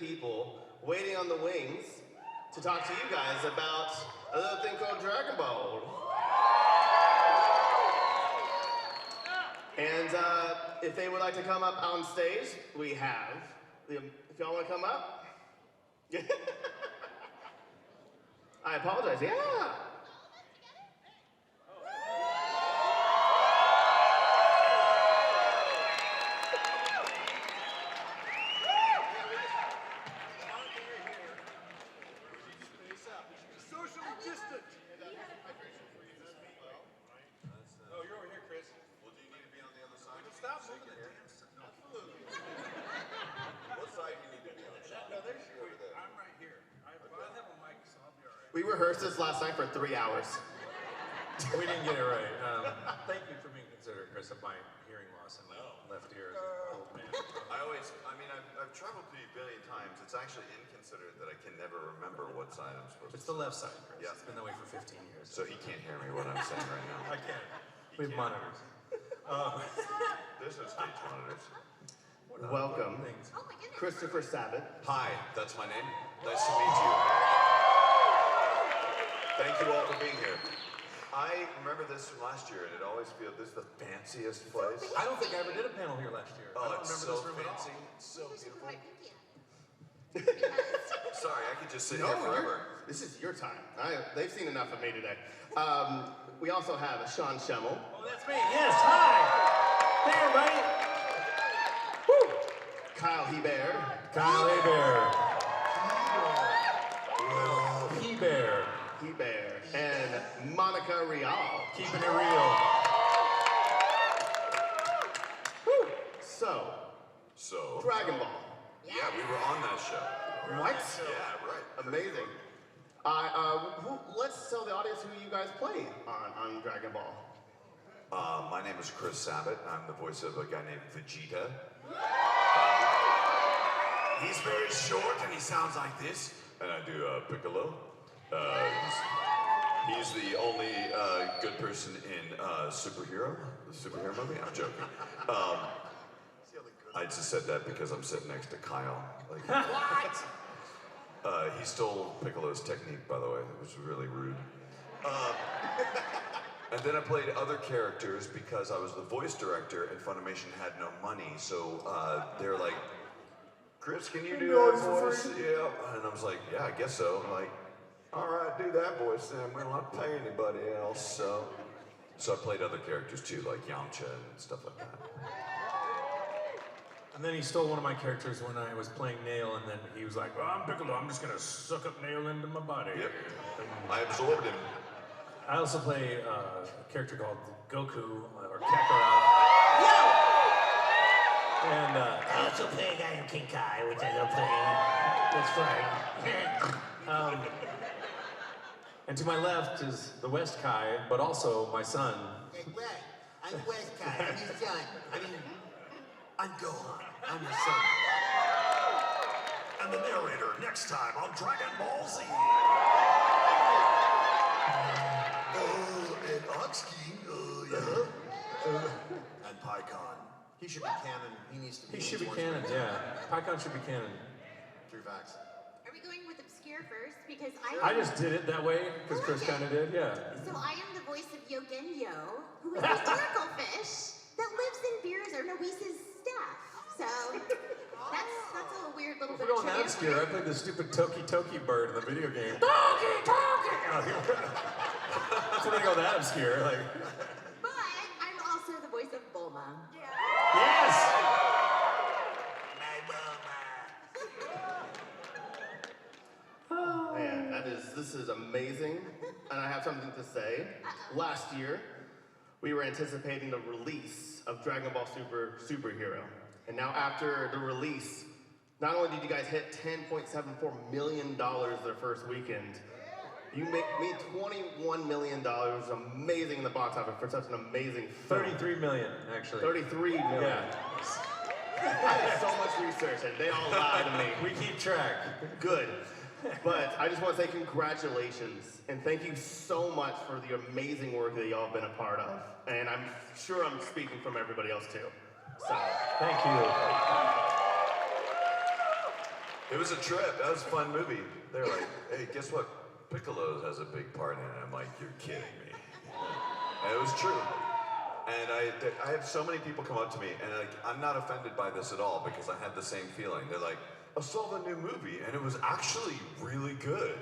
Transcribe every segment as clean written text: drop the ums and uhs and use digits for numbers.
people waiting on the wings to talk to you guys about a little thing called DragonBall. And if they would like to come up on stage, we have. If y'all want to come up? I apologize, yeah. We rehearsed this last night for 3 hours. We didn't get it right. Thank you for being considerate, Chris, of my hearing loss in my left ear as an old man. I've traveled to you a billion times. It's actually inconsiderate that I can never remember what side I'm supposed to. It's the left side, Chris. Yeah. It's been that way for 15 years. So he can't hear me what I'm saying right now. I can't. We have monitors. There's no stage monitors. Welcome, Christopher Sabat. Hi, that's my name. Nice to meet you. Thank you all for being here. I remember this from last year, and it always feels this is the fanciest place. I don't think I ever did a panel here last year. I don't It's remember so this room fancy. at all. It's so beautiful. Sorry, I could just sit here forever. This is your time. They've seen enough of me today. We also have Sean Schemmel. Oh, that's me. Yes, hi. Hey, everybody. Woo. Kyle Hebert. Kyle Hebert. Hebert. Hebert. And Monica Rial. Keeping it real. Woo. So, DragonBall. Yeah, we were on that show. What? Yeah, right. Amazing. Let's tell the audience who you guys play on DragonBall. My name is Chris Sabat. I'm the voice of a guy named Vegeta. He's very short and he sounds like this. And I do Piccolo. He's the only good person in the superhero movie. I'm joking. I just said that because I'm sitting next to Kyle. Like, what? He stole Piccolo's technique, by the way. It was really rude. And then I played other characters because I was the voice director and Funimation had no money. So they're like, Chris, can you do that voice? Yeah. And I was like, yeah, I guess so. I'm like, all right, do that voice then. We're not paying anybody else. So I played other characters too, like Yamcha and stuff like that. And then he stole one of my characters when I was playing Nail, and then he was like, well, I'm Piccolo, I'm just gonna suck up Nail into my body. Yep. I absorbed him. I also play a character called Goku, or Kakarot. And I also play a guy named King Kai, which I love playing. That's fine. And to my left is the West Kai, but also my son. Hey, right. I'm West Kai. I'm his son. I'm Gohan. I'm his son. And the narrator next time on DragonBallZ. And Ox King, and Pycon. He should be canon. He needs to be. He should be canon, yeah. Pycon should be canon. True facts. Are we going with obscure first? Because I just did it that way, because Chris kind of did, yeah. So I am the voice of Yogenyo, who is the oracle fish that lives in Beers or Noese's staff. So that's a weird little bit We're of going that trivia. obscure. I played the stupid Toki bird in the video game. Toki! So we're gonna go that obscure, like. But I'm also the voice of Bulma. Yes! Oh, man, this is amazing. And I have something to say. Last year, we were anticipating the release of Dragon Ball Superhero. And now after the release, not only did you guys hit $10.74 million their first weekend, you made $21 million, amazing in the box office for such an amazing film. 33 million, actually. 33 million. Yeah. I did so much research and they all lied to me. We keep track. Good. But I just want to say congratulations and thank you so much for the amazing work that y'all have been a part of. And I'm sure I'm speaking from everybody else too. So thank you. It was a trip. That was a fun movie. They're like, hey, guess what? Piccolo has a big part in it. I'm like, you're kidding me. And it was true. And I have so many people come up to me, and like, I'm not offended by this at all because I had the same feeling. They're like, I saw the new movie, and it was actually really good.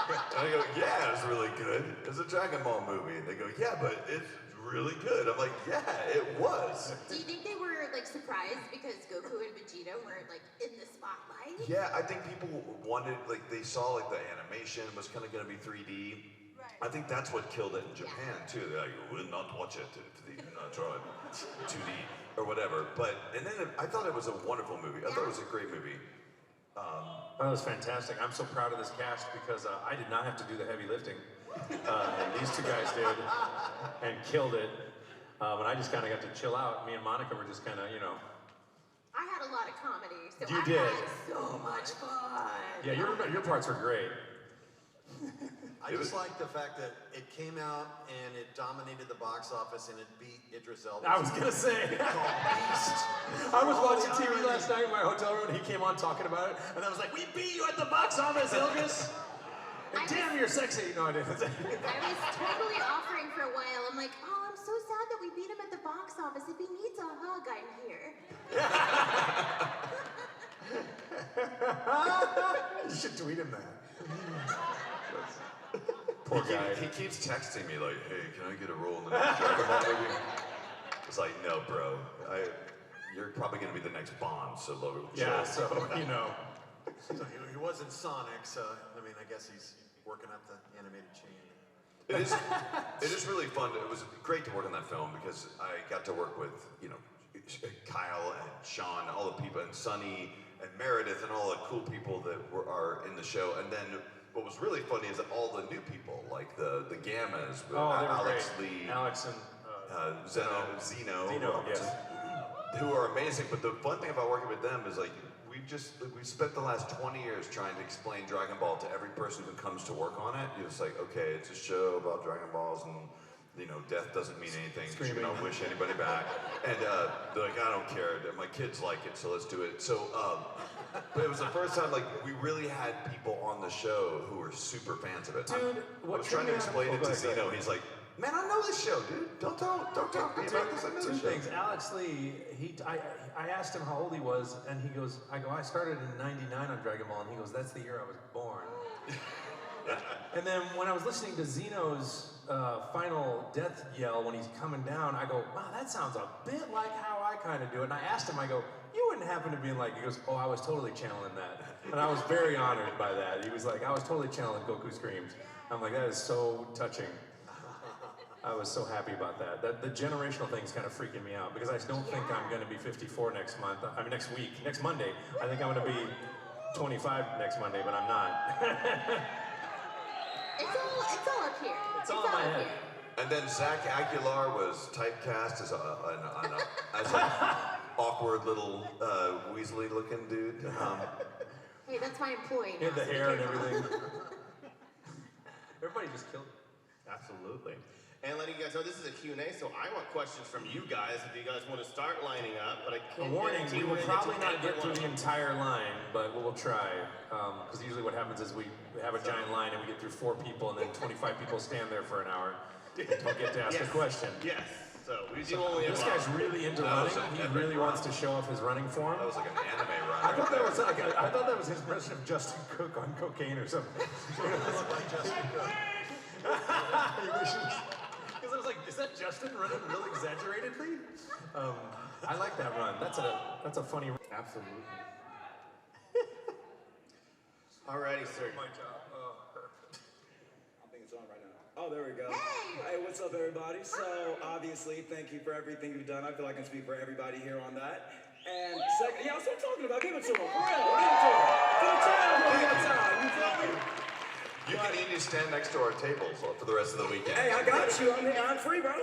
And I go, yeah, it was really good. It's a Dragon Ball movie. And they go, yeah, but it's really good. I'm like, yeah, it was. Do you think they were like surprised because Goku and Vegeta were like in the spotlight? Yeah, I think people wanted, like, they saw like the animation was kind of going to be 3D. Right. I think that's what killed it in Japan too. They're like, we'll not watch it if they do not draw it 2D or whatever. But, and then I thought it was a wonderful movie. I thought it was a great movie. That was fantastic. I'm so proud of this cast because I did not have to do the heavy lifting. And these two guys did and killed it. And I just kind of got to chill out. Me and Monica were just kind of, you know. I had a lot of comedy, so You I did. had so much fun. Yeah, your parts were great. I just like the fact that it came out and it dominated the box office and it beat Idris Elba. I was gonna say. I was watching TV last night in my hotel room and he came on talking about it and I was like, we beat you at the box office, Ilgus! And damn, you're sexy! No, I didn't. I was totally offering for a while. I'm like, oh, I'm so sad that we beat him at the box office. If he needs a hug, I'm here. You should tweet him that. Poor guy. He keeps texting me like, hey, can I get a role in the next Dragon Ball movie? It's like, no, bro. You're probably going to be the next Bond, so Yeah, so, you know. So he wasn't Sonic, so I mean, I guess he's working up the animated chain. It is really fun. It was great to work on that film because I got to work with, you know, Kyle and Sean, all the people, and Sonny and Meredith and all the cool people that are in the show. And then what was really funny is that all the new people, like the Gammas, with Oh, they were Alex great. Lee, Alex and Zeno, yes. who are amazing. But the fun thing about working with them is like we spent the last 20 years trying to explain Dragon Ball to every person who comes to work on it. You're just like, okay, it's a show about Dragon Balls and, you know, death doesn't mean anything. You Screaming. don't wish anybody back. And they're like, I don't care. My kids like it, so let's do it. So, but it was the first time like we really had people on the show who were super fans of it. Dude, I was trying to explain it to Zeno. He's like, man, I know this show, dude. Don't tell me about this. I know Two this show. things. Alex Lee, I asked him how old he was, and he goes, I started in '99 on Dragon Ball, and he goes, that's the year I was born. And then when I was listening to Zeno's final death yell when he's coming down, I go, wow, that sounds a bit like how I kind of do it. And I asked him, I go, you wouldn't happen to be like, he goes, oh, I was totally channeling that. And I was very honored by that. He was like, I was totally channeling Goku Screams. I'm like, that is so touching. I was so happy about that. The generational thing's kind of freaking me out because I don't think I'm going to be 54 next week, next Monday. I think I'm going to be 25 next Monday, but I'm not. It's all up here. It's all in my head. And then Zach Aguilar was typecast as an awkward little Weasley-looking dude. Hey, that's my employee He now. had the so be hair and careful. everything. Everybody just killed it. Absolutely. And letting you guys know, this is a Q&A, so I want questions from you guys if you guys want to start lining up, but I A can't warning, guarantee we we're will gonna probably to not get through the everyone. entire line, but we'll try. Because usually what happens is we have a giant line and we get through 4 people and then 25 people stand there for an hour and don't get to ask a question. Yes. So we do only This have guy's really into That was running. an He epic really run. wants to show off his running form. That was like an anime run. I thought that was his impression of Justin Cook on cocaine or something. Because I was like, is that Justin running real exaggeratedly? I like that run. That's a funny run. Absolutely. Alrighty, sir. My job. I think it's on right now. Oh, there we go. Hey! Hey, what's up, everybody? So, obviously, thank you for everything you've done. I feel like I can speak for everybody here on that. And second, yeah, that's what I'm talking about. Give it to him. For real. Give it to him. For the channel one more time. You feel me? You can need to stand next to our tables for the rest of the weekend. Hey, I got you. I'm free, bro.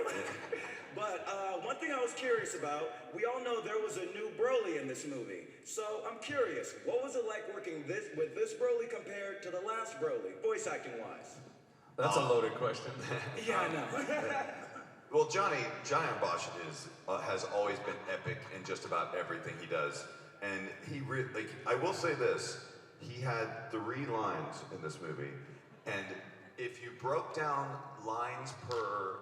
But one thing I was curious about, we all know there was a new Broly in this movie. So I'm curious, what was it like working with this Broly compared to the last Broly, voice acting wise? That's a loaded question. Yeah, I know. Well, Johnny Ambosh has always been epic in just about everything he does. And I will say this, he had 3 lines in this movie, and if you broke down lines per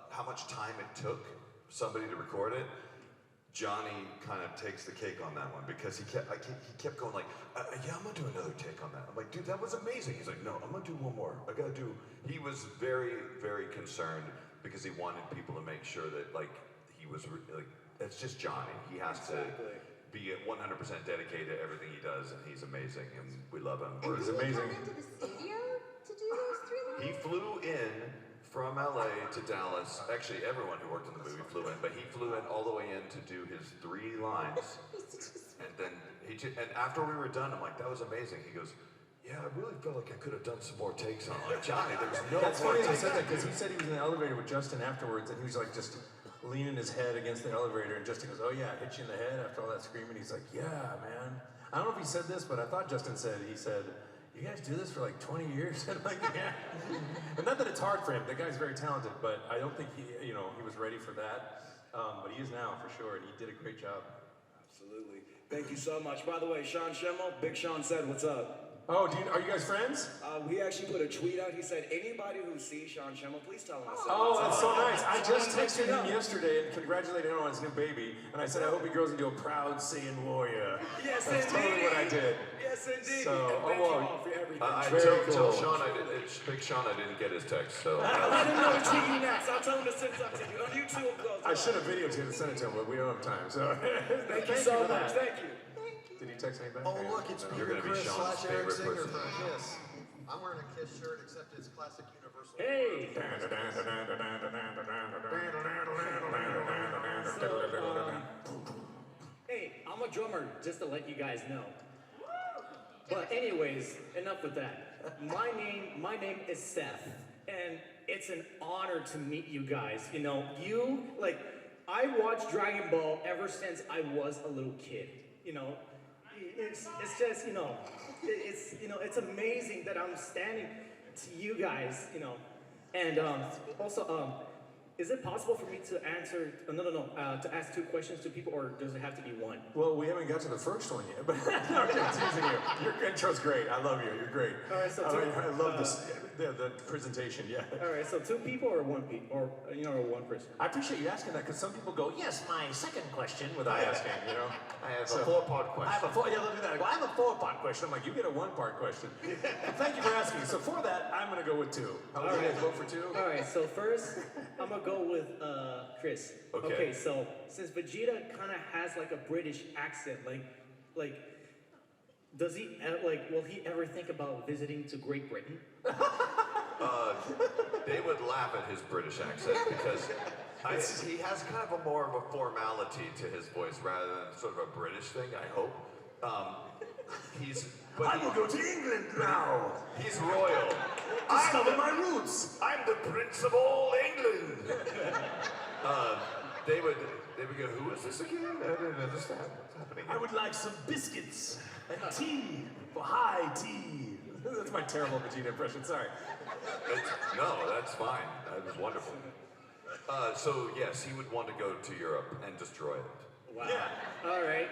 how much time it took somebody to record it, Johnny kind of takes the cake on that one because he kept going like, yeah, I'm gonna do another take on that. I'm like, dude, that was amazing. He's like, no, I'm gonna do one more. He was very, very concerned because he wanted people to make sure that like he was that's just Johnny. He has to be 100% dedicated to everything he does, and he's amazing, and we love him. And He's did he amazing. come into the studio to do those 3 lines? He flew in from LA to Dallas. Actually, everyone who worked on the movie flew in, but he flew in all the way in to do his 3 lines. And then and after we were done, I'm like, that was amazing. He goes, yeah, I really felt like I could have done some more takes on it. Like, Johnny, there's no That's more funny that you takes. said that because he said he was in the elevator with Justin afterwards, and he was like just leaning his head against the elevator, and Justin goes, "Oh yeah, I hit you in the head after all that screaming." He's like, "Yeah, man." I don't know if he said this, but I thought Justin said he said, "You guys do this for like 20 years?" And I'm like, yeah. And not that it's hard for him. The guy's very talented, but I don't think he was ready for that. But he is now for sure, and he did a great job. Absolutely. Thank you so much. By the way, Sean Schemmel, Big Sean said, what's up? Oh, are you guys friends? He actually put a tweet out. He said, anybody who sees Sean Schemmel, please tell him I said Oh, what's that's up. so nice. I just wanted to let texted you know. him yesterday and congratulated him on his new baby. And I said, I hope he grows into a proud Saiyan warrior. Yes, That's indeed. totally what I did. Yes, indeed. So, And thank you all for everything. Tell Sean Big Sean I didn't get his text, so. Let him know to tweet you next. I'll tell him to send something to you. On YouTube, I should have videotaped and sent it to him, but we don't have time. So Thank you so for much. that. Thank you. Did he text me back? Oh, look, it's You're Peter gonna be Chris Sean's / Eric favorite Singer person. from Kiss. I'm wearing a Kiss shirt, except it's classic Universal. Hey. Hey, I'm a drummer, just to let you guys know. But anyways, enough with that. My name is Seth, and it's an honor to meet you guys. I watched Dragon Ball ever since I was a little kid. It's just it's amazing that I'm standing to you guys. And also is it possible for me to answer? To ask 2 questions to people, or does it have to be 1? Well, we haven't got to the first one yet, but no, I'm just teasing you. Your intro's great. I love you. You're great. All right, so I love this, the presentation. Yeah. All right, so 2 people or 1 or 1 person. I appreciate you asking that because some people go, yes, my second question, without asking. I have a 4-part question. I have a 4. Yeah, they'll do that. I go, I have a 4-part question. I'm like, you get a 1-part question. Thank you for asking. So for that, I'm gonna go with 2. How would you guys vote for 2? All right, so first, I'm gonna go with Chris. Okay. So since Vegeta kind of has like a British accent, like, does he will he ever think about visiting to Great Britain? They would laugh at his British accent because he has kind of a more of a formality to his voice rather than sort of a British thing, I hope. I will go to England now. He's royal. Discover my roots. I'm the Prince of all England. They would go, who is this again? I didn't understand what's happening. I would like some biscuits and tea for high tea. That's my terrible Vegeta impression, sorry. No, that's fine. That was wonderful. So yes, he would want to go to Europe and destroy it. Wow. Yeah. All right.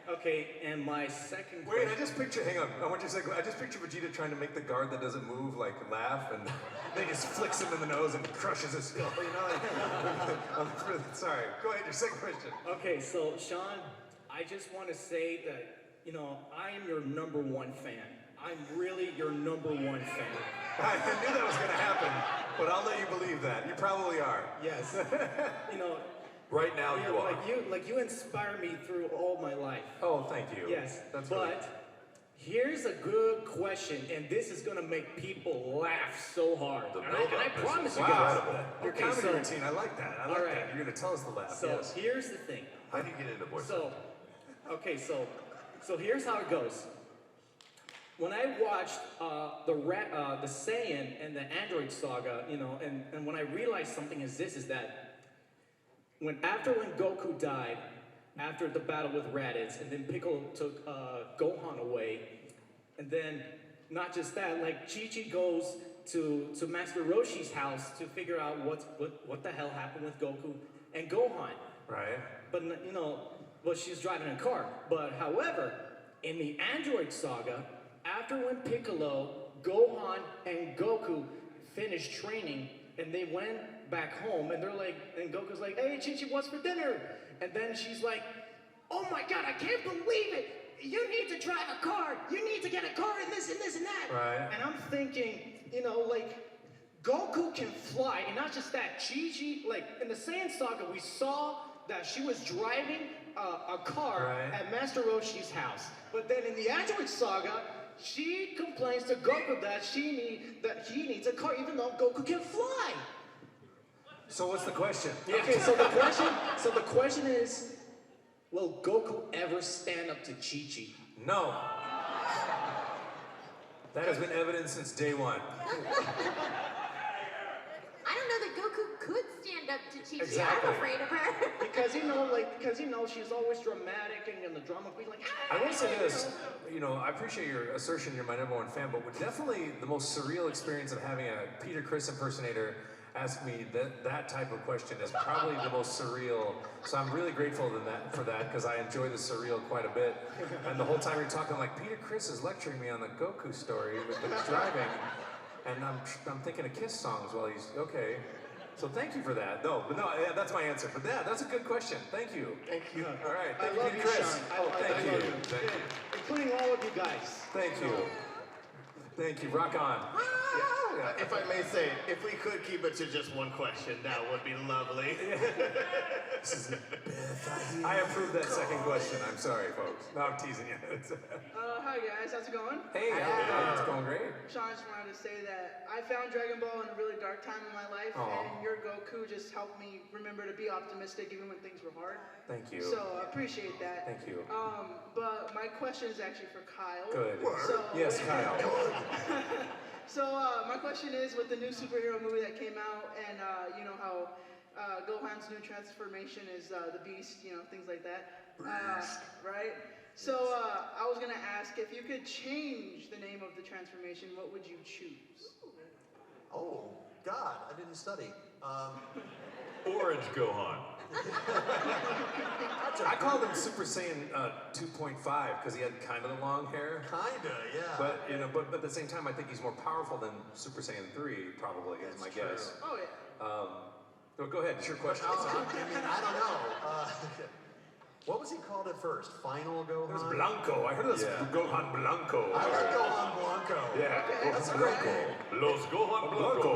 Okay, and my second Wait, question. I just picture, hang on, I want you to say, I just picture Vegeta trying to make the guard that doesn't move, like, laugh, and then he just flicks him in the nose and crushes his skull, sorry, go ahead, your second question. Okay, so Sean, I just want to say that, I am your #1 fan. I'm really your #1 fan. I knew that was gonna happen, but I'll let you believe that. You probably are. Yes. Right now you are. You inspire me through all my life. Oh, thank you. Yes. That's but really... here's a good question, and this is gonna make people laugh so hard. The And build-up I is promise you Wow, guys. your Okay, comedy so- routine, I like that. I like all right. that. You're gonna tell us the laugh, So yes. here's the thing. How do you get into voice? So here's how it goes. When I watched the Saiyan and the Android saga, and when I realized something is that when Goku died, after the battle with Raditz, and then Piccolo took Gohan away, and then not just that, like Chi-Chi goes to Master Roshi's house to figure out what the hell happened with Goku and Gohan. Right. But well, she's driving a car. But however, in the Android saga, after when Piccolo, Gohan, and Goku finished training and they went back home and they're like, and Goku's like, hey, Chi-Chi, what's for dinner? And then she's like, oh my God, I can't believe it. You need to drive a car. You need to get a car and this and this and that. Right. And I'm thinking, you know, like, Goku can fly, and not just that. Chi-Chi, like, in the Saiyan saga, we saw that she was driving a car at Master Roshi's house. But then in the Android saga, she complains to Goku that he needs a car, even though Goku can fly. So what's the question? Okay, so the question is, will Goku ever stand up to Chi-Chi? No. That has been evident since day one. I don't know that Goku could stand up to Chi-Chi. Exactly. I'm afraid of her. Because she's always dramatic and in the drama queen, like. I will say this, you know, I appreciate your assertion you're my #1 fan, but definitely the most surreal experience of having a Peter Criss impersonator ask me that type of question is probably the most surreal. So I'm really grateful for that because I enjoy the surreal quite a bit. And the whole time you're talking like Peter Criss is lecturing me on the Goku story with the driving, and I'm thinking of Kiss songs while he's okay. So thank you for that. No, yeah, that's my answer. But yeah, that's a good question. Thank you. Thank you. All right, thank I you, love Peter you, Criss. Sean. Thank you. Thank you. Including all of you guys. Thank you. Thank you. Rock on. If I may say, if we could keep it to just one question, that would be lovely. I approve that second question. I'm sorry, folks. No, I'm teasing you. Hi guys, how's it going? Hey, it's going great. Sean, just wanted to say that I found Dragon Ball in a really dark time in my life, and your Goku just helped me remember to be optimistic even when things were hard. Thank you. So I appreciate that. Thank you. But my question is actually for Kyle. Good. So, Yes, Kyle. So my question is, with the new superhero movie that came out, and you know how Gohan's new transformation is the Beast, you know, things like that, right? So I was gonna ask, if you could change the name of the transformation, what would you choose? Oh, God, I didn't study. Orange Gohan. I called him Super Saiyan 2.5 because he had kind of the long hair. Kinda, yeah. But you know, but at the same time, I think he's more powerful than Super Saiyan 3, probably, is my guess. Oh yeah. Go ahead, it's your question. I don't know. What was he called at first? Final Gohan? It was Blanco. I heard it was Gohan Blanco. I like Gohan Blanco. Yeah, That's Gohan great. Blanco. Los Gohan Blanco.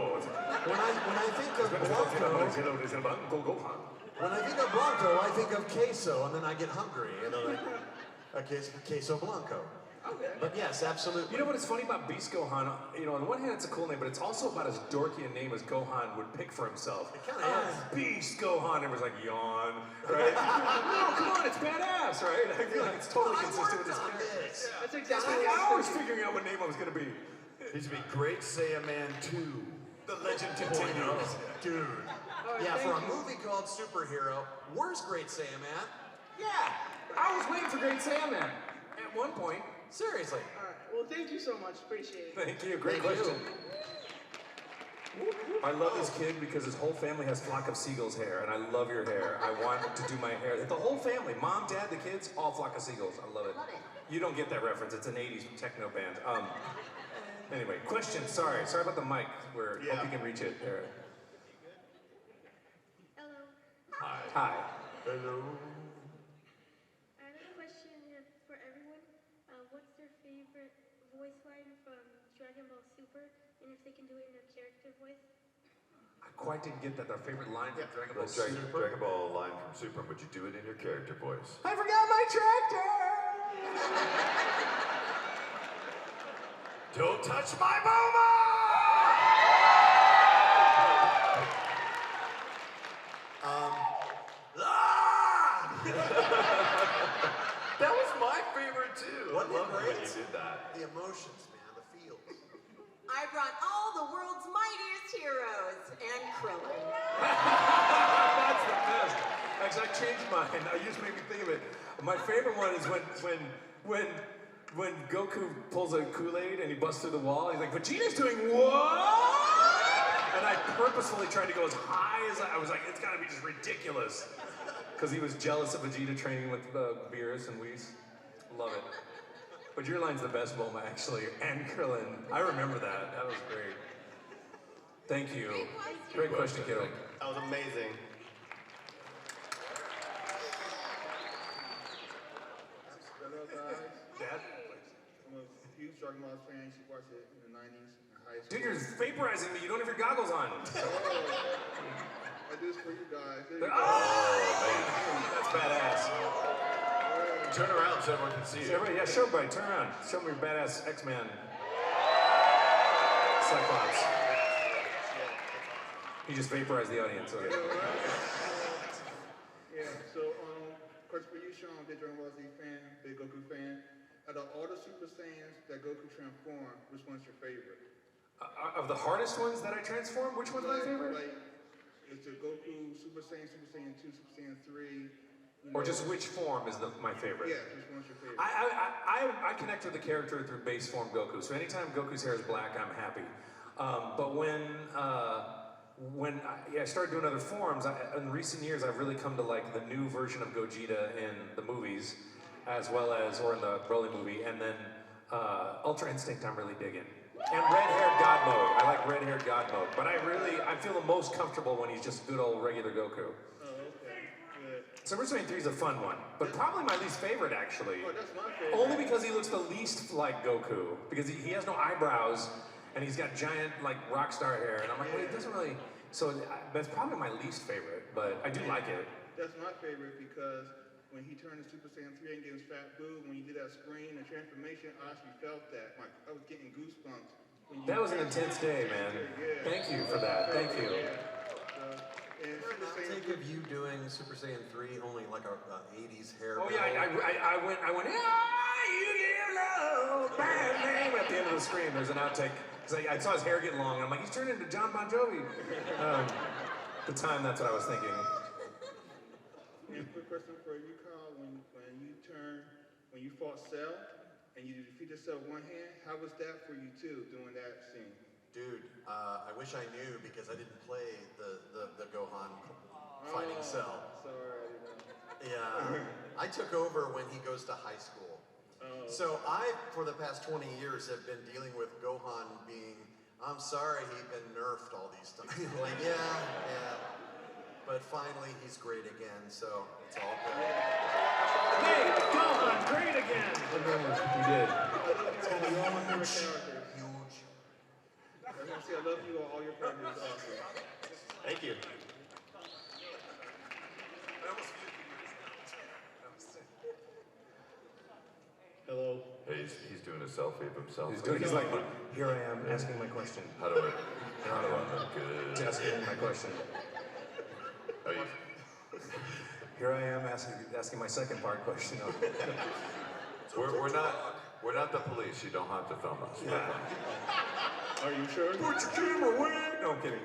When I think of Blanco, when I think of Blanco, I think of queso, and then I get hungry. You know, like queso Blanco. Okay. But yes, absolutely. You know what is funny about Beast Gohan? You know, on the one hand, it's a cool name, but it's also about as dorky a name as Gohan would pick for himself. It kind of is. Beast Gohan. It was like, yawn, right? No, come on, it's badass, right? I feel like it's totally consistent with his character. That's I exactly spent what I was hours figuring out what name I was going to be. He's to be Great Saiyaman 2. The legend continues. Dude. Right, Yeah, for a thank you. movie called Superhero, where's Great Saiyaman? Yeah, I was waiting for Great Saiyaman at one point. Seriously. All right. Well, thank you so much. Appreciate it. Thank you, great Thank you. question. I love this kid because his whole family has Flock of Seagulls hair, and I love your hair. I want to do my hair. The whole family, mom, dad, the kids, all Flock of Seagulls. I love it. Love it. You don't get that reference. It's an 80s techno band. Anyway, question. Sorry about the mic. Hope you can reach it. There. Hello. Hi. Hello. I have a question for everyone. What's their favorite voice line from Dragon Ball Super? And if they can do it in their character voice? I quite didn't get that. Our favorite line from Dragon Ball The Super. Dragon Ball line from Super. Would you do it in your character voice? I forgot my tractor! Don't touch my Bulma! That was my favorite too. Wasn't it I love when great? you did that. The emotions, man, the feels. I brought all the world's mightiest heroes and Krillin. That's the best. Actually, I changed mine. You just made me think of it. My favorite one is when Goku pulls a Kool-Aid and he busts through the wall. He's like, Vegeta's doing what? And I purposefully tried to go as high as I was like, it's got to be just ridiculous. Because he was jealous of Vegeta training with Beerus and Whis. Love it. But your line's the best, Bulma, actually. And Krillin. I remember that. That was great. Thank you. Great question, kiddo. That was amazing. Hello, guys. Dad? I'm a huge DragonBallZ fan. I used to watch it in the 90s in high school. Dude, you're vaporizing me. You don't have your goggles on. I do this for you guys. There you go. Oh, that's badass. Turn around so everyone can see you. Everybody, yeah, show everybody. Turn around. Show me your badass X-Man. Cyclops. He just vaporized the audience. Okay. Yeah, so, of course, for you, Sean, big DragonBallZ fan, big Goku fan. Out of all the Super Saiyans that Goku transformed, which one's your favorite? Of the hardest ones that I transformed, which one's my favorite? Like, it's the Goku, Super Saiyan 2, Super Saiyan 3. Or just which form is my favorite? Yeah, which one's your favorite? I connect with the character through base form Goku. So anytime Goku's hair is black, I'm happy. But when I started doing other forms, in recent years, I've really come to like the new version of Gogeta in the movies, as well as, or in the Broly movie, and then Ultra Instinct I'm really digging. And red-haired God mode. I like red-haired God mode. But I feel the most comfortable when he's just good old regular Goku. Super Saiyan 3 is a fun one, but probably my least favorite, actually. Oh, that's my favorite. Only because he looks the least like Goku. Because he has no eyebrows, and he's got giant, like, rock star hair. And I'm like, well, he doesn't really... So that's probably my least favorite, but I do like it. That's my favorite because when he turned to Super Saiyan 3 and gave his fat boob, when you did that screen, the transformation, I actually felt that. Like, I was getting goosebumps. When you That was an intense day, man. Yeah. Thank you for that. Thank you. And Is there an outtake of you doing Super Saiyan 3 only like a 80s hair? Oh yeah, I went, ah, you give love, bad name at the end of the screen. There's an outtake because I saw his hair get long, and I'm like, he's turning into John Bon Jovi. The time, that's what I was thinking. And quick question for you, Kyle. When you fought Cell and you defeated Cell with one hand, how was that for you too, doing that scene? Dude, I wish I knew because I didn't play the Gohan fighting Cell. Sorry. Yeah, I took over when he goes to high school. So I, for the past 20 years, have been dealing with Gohan being, I'm sorry, he's been nerfed all these times. Like, yeah. But finally, he's great again, so it's all good. Hey, Gohan, great again! We did. It's gonna be all my favorite characters. Huge. I want to say I love you all your characters are awesome. Thank you. Hello. Hey, he's doing a selfie of himself. He's like, here I am asking my question. How do I look good? Asking my question. Oh, you, Here I am asking my second part question. we're not the police. You don't have to film us. Yeah. Are you sure? Put your camera away! No, I'm kidding.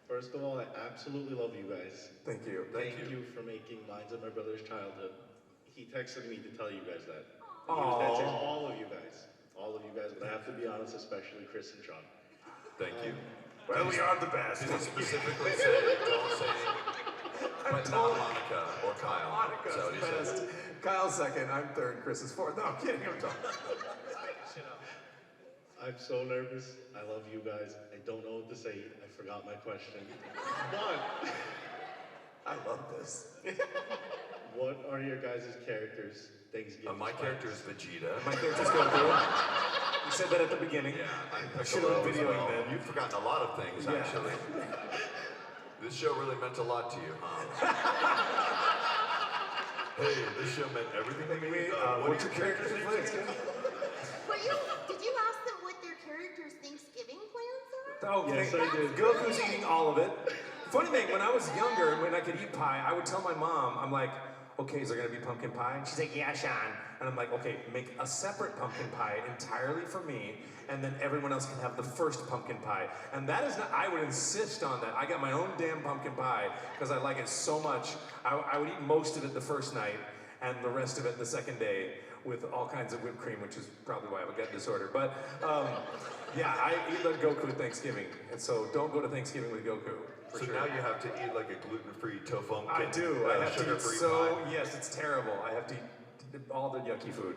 First of all, I absolutely love you guys. Thank you. Thank you for making Minds of My Brother's Childhood. He texted me to tell you guys that. He Aww. was texting all of you guys. All of you guys, but I have to be honest, especially Chris and Sean. Thank you. Well, we are the best. Did he specifically say, don't say, but not Monica or Kyle? Monica's Is that what he best. said? Kyle's second, I'm third, Chris is fourth. No, I'm kidding, I'm talking. I'm so nervous. I love you guys. I don't know what to say. I forgot my question. But I love this. what are your guys' characters' Thanksgiving? My character is Vegeta. My character's Goku. You said that at the beginning. Yeah, I'm I should have been videoing well. then. You've forgotten a lot of things, Yeah. actually. This show really meant a lot to you, huh? Hey, this show meant everything to me. What's your character's place? Did you ask them what their characters' Thanksgiving plans are? Oh, Yes, I did. Goku's eating all of it. Funny thing, when I was younger and when I could eat pie, I would tell my mom, I'm like, okay, is there gonna be pumpkin pie? And she's like, yeah, Sean. And I'm like, okay, make a separate pumpkin pie entirely for me, and then everyone else can have the first pumpkin pie. And that is not, I would insist on that. I got my own damn pumpkin pie because I like it so much. I would eat most of it the first night and the rest of it the second day. with all kinds of whipped cream, which is probably why I have a gut disorder. But yeah, I eat like Goku at Thanksgiving, and so don't go to Thanksgiving with Goku. So now you have to eat like a gluten-free tofu. I do. I have to eat sugar-free so, pie. yes, it's terrible. I have to eat all the yucky food.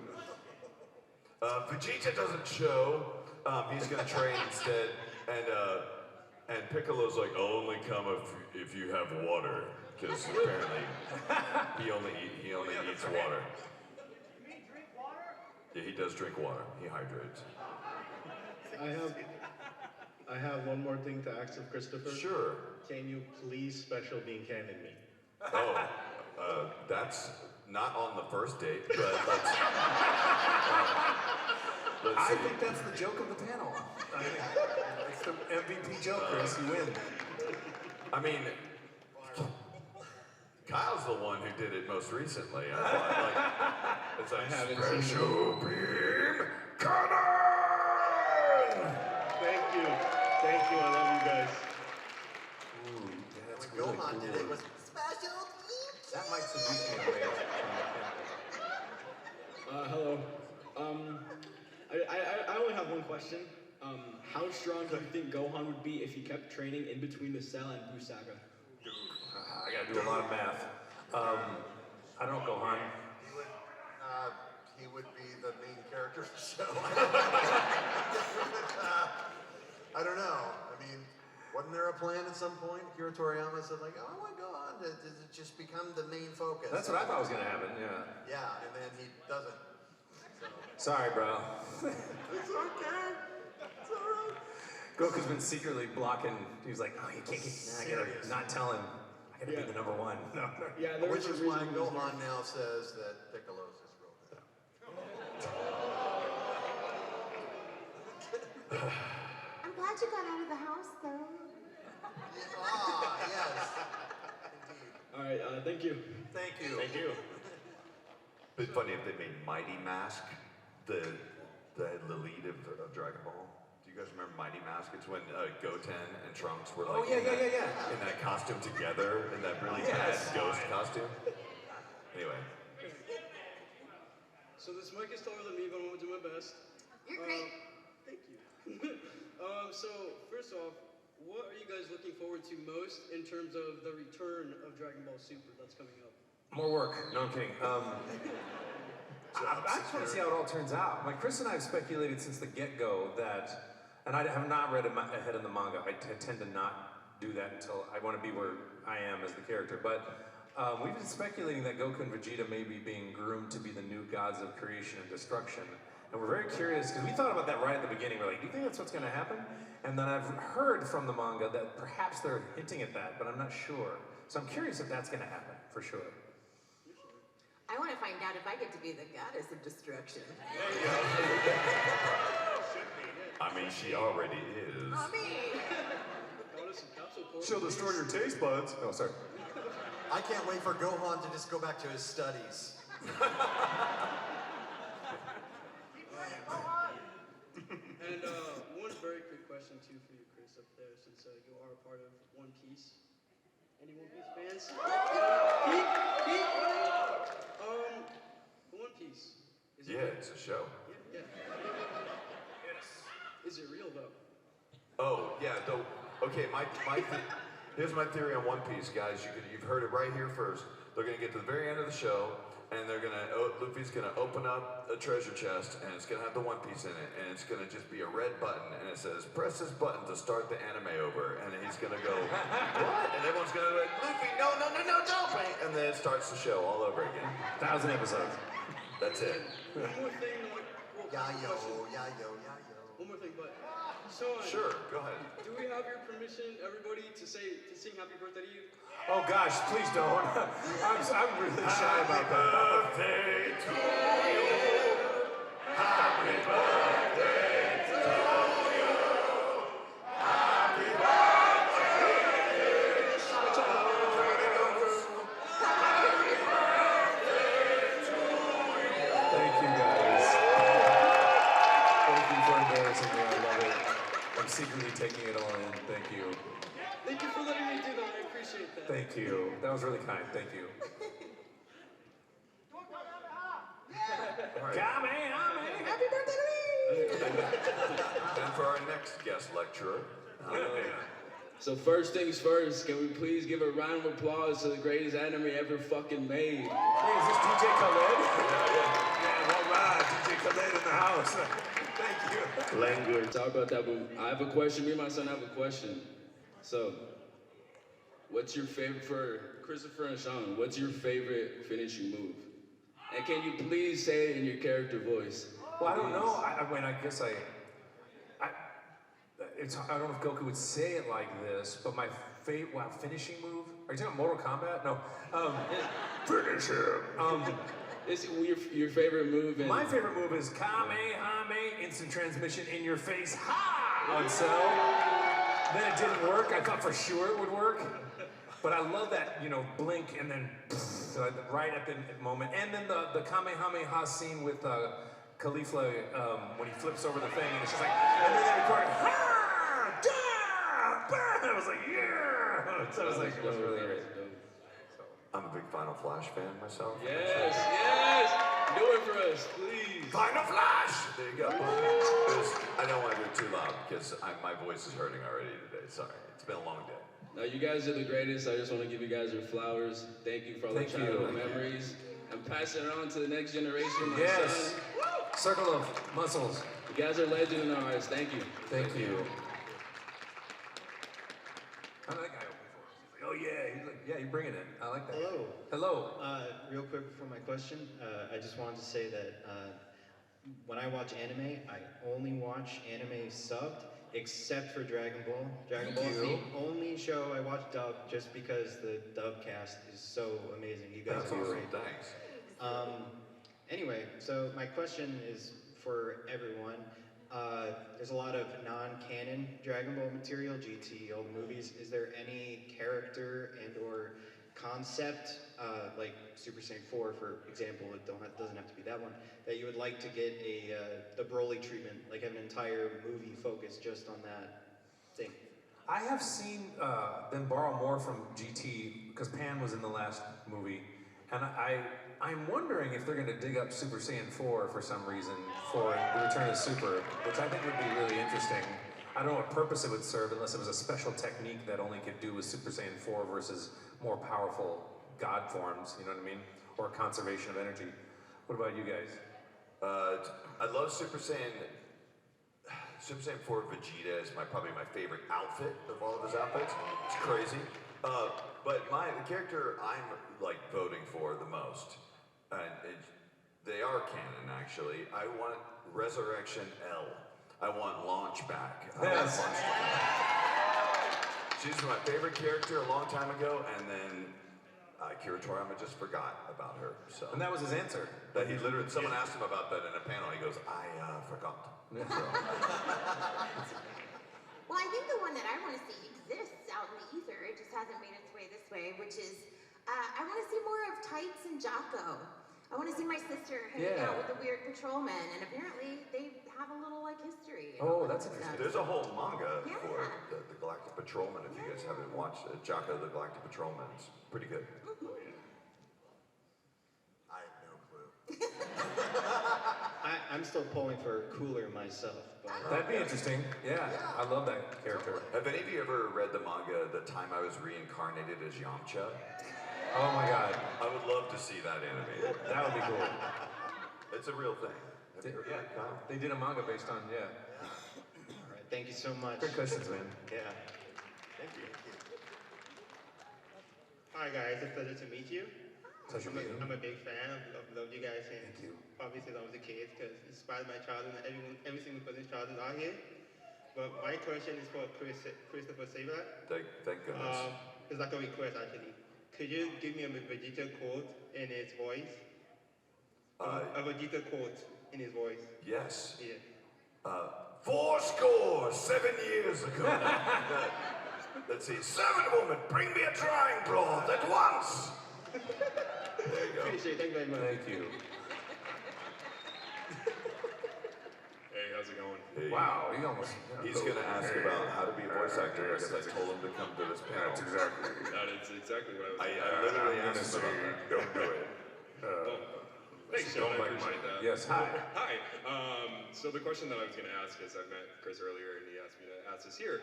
Vegeta doesn't show. He's gonna train instead, and Piccolo's like, I'll only come if you have water, because apparently he only eats water. You mean drink water? Yeah, he does drink water. He hydrates. I have one more thing to ask of Christopher. Sure. Can you please special bean cannon me? Oh, that's not on the first date, but let's I see. think that's the joke of the panel. I think it's the MVP joke, Chris. You win. I mean, Kyle's the one who did it most recently. I thought, it's like, I haven't special beam cannon! Thank you, I love you guys. Ooh, yeah, that's When really Gohan cool. did it was special. That might seduce me in a way. Hello. I only have one question. How strong do you think Gohan would be if he kept training in between the Cell and Buu saga? I gotta do a lot of math. I don't know, Gohan. He would be the main character of the show. I don't know. I mean, wasn't there a plan at some point? Akira Toriyama said like, oh, I want Gohan to just become the main focus. That's what I thought was gonna happen, yeah. Yeah, and then he doesn't. Sorry, bro. It's okay. It's all right. Goku's been secretly blocking. He was like, oh, you can't get. I gotta Serious. not tell him. I gotta be the number one. No. Yeah, there Which was is a why reason he was Gohan now says that Piccolo's his real dad. I'm glad you got out of the house, though. Ah, yes. Indeed. All right, thank you. Thank you. Thank you. It'd be funny if they made Mighty Mask the lead of Dragon Ball. Do you guys remember Mighty Mask? It's when Goten and Trunks were like in that costume together, in that really bad ghost costume. Anyway. So this mic is taller than me, but I'm gonna do my best. You're great. Thank you. So first off, what are you guys looking forward to most in terms of the return of Dragon Ball Super that's coming up? More work. No, I'm kidding. I just want to see how it all turns out. Chris and I have speculated since the get-go that, and I have not read ahead in the manga. I tend to not do that until I want to be where I am as the character. But we've been speculating that Goku and Vegeta may be being groomed to be the new gods of creation and destruction. And we're very curious, because we thought about that right at the beginning. We're like, do you think that's what's going to happen? And then I've heard from the manga that perhaps they're hinting at that, but I'm not sure. So I'm curious if that's going to happen, for sure. I want to find out if I get to be the goddess of destruction. I mean, she already is. Not me. She'll destroy your taste buds. Oh, sorry. I can't wait for Gohan to just go back to his studies. And one very quick question too for you, Chris, up there, since you are a part of One Piece. Any One Piece fans? Keep. One Piece. Is it real? It's a show. Yeah. Is it real though? Oh, yeah. Okay, here's my theory on One Piece, guys. You've heard it right here first. They're gonna get to the very end of the show, and Luffy's gonna open up a treasure chest, and it's gonna have the One Piece in it, and it's gonna just be a red button, and it says, press this button to start the anime over, and he's gonna go, what? And everyone's gonna go, Luffy, no, don't wait! And then it starts the show all over again. 1,000 episodes. That's it. One more thing, Yayo. One more thing, but Sean. Sure, go ahead. Do we have your permission, everybody, to sing happy birthday to you? Oh gosh, please don't. I'm really shy about that. Birthday to you. Happy birthday to you. Happy birthday, dear Charles. Happy birthday to you. Thank you guys. Thank you for embarrassing me. I love it. I'm secretly taking it all in. Thank you. Thank you for letting me do that. I appreciate that. Thank you. That was really kind. Thank you. All right. next guest lecturer. So first things first, can we please give a round of applause to the greatest anime ever fucking made? Hey, is this DJ Khaled? Yeah, all right, DJ Khaled in the house. Thank you. Language. Sorry about that, but I have a question. Me and my son have a question. So, what's your favorite, for Christopher and Sean, what's your favorite finishing move? And can you please say it in your character voice? Well, I don't know. I guess I don't know if Goku would say it like this, but my favorite, finishing move? Are you talking about Mortal Kombat? No. Finish him. It's your favorite move. My favorite move is Kamehameha, instant transmission in your face, ha! On Cell. Then it didn't work. I thought for sure it would work. But I love that, blink and then right at the moment. And then the Kamehameha scene with Caulifla when he flips over the thing and it's just like, and then they record, ha! I was like, yeah! So it was really great. I'm a big Final Flash fan myself. Yes. Do it for us, please. Final Flash! There you go. I don't want to do it too loud because my voice is hurting already today. Sorry, it's been a long day. Now, you guys are the greatest. I just want to give you guys your flowers. Thank you for all the childhood memories. I'm passing it on to the next generation, my son. Circle of muscles. You guys are legend in our eyes. Thank you. Thank you. How did that guy open for us? He's like, oh yeah. He's like, yeah, you're bringing it. I like that. Hello. Real quick before my question, I just wanted to say that when I watch anime, I only watch anime subbed, except for Dragon Ball. Dragon Ball is the only show I watch dubbed just because the dub cast is so amazing. You guys are great. Thanks. Anyway, so my question is for everyone. There's a lot of non-canon Dragon Ball material, GT, all the movies. Is there any character and or concept, like Super Saiyan 4, for example, it doesn't have to be that one, that you would like to get the Broly treatment, like have an entire movie focused just on that thing? I have seen them borrow more from GT because Pan was in the last movie, and I'm wondering if they're going to dig up Super Saiyan 4 for some reason for the Return of Super, which I think would be really interesting. I don't know what purpose it would serve unless it was a special technique that only could do with Super Saiyan 4 versus more powerful God forms, you know what I mean? Or conservation of energy. What about you guys? I love Super Saiyan 4 Vegeta is probably my favorite outfit of all of his outfits. It's crazy. But the character I'm voting for the most, and they are canon actually. I want Resurrection L. I want Launch back. Yes. She's my favorite character a long time ago, and then Akira Toriyama just forgot about her. So. And that was his answer. That he literally, someone asked him about that in a panel. He goes, I forgot. So. Well, I think the one that I want to see exists out in the ether. It just hasn't made its way this way, which is, I want to see more of Tights and Jocko. I want to see my sister hanging out with the weird patrolmen, and apparently they have a little history. Oh, that's interesting. There's a whole manga for the Galactic Patrolman. If you guys haven't watched Jocko the Galactic Patrolman, it's pretty good. I have no clue. I'm still pulling for Cooler myself. But, That'd be interesting. Yeah, I love that character. Have any of you ever read the manga The Time I Was Reincarnated as Yamcha? Oh my god. I would love to see that animated. That would be cool. It's a real thing. They did a manga based on, All right, thank you so much. Good questions, man. Yeah. Thank you. Hi guys, it's a pleasure to meet you. Pleasure meeting you. I'm a big fan of love you guys since obviously I was a kid because it inspired my childhood and every single person's childhood out here. But my question is for Christopher Sabat. Thank goodness. It's like a request actually. Could you give me a Vegeta quote in his voice? A Vegeta quote in his voice. Yes. Yeah. 7 years ago. Let's see. 7 women, bring me a drying cloth at once. There you go. Appreciate it. Thank you very much. Thank you. Hey, how's it going? Hey. Wow, he almost. He's going to ask about how to be a voice actor because I told him to come to this panel. That's exactly what I was I literally asked him about that. Don't do it. Thanks, Sean. I appreciate that. Yes, hi. Hi. So the question that I was going to ask is, I met Chris earlier, and he asked me to ask this here.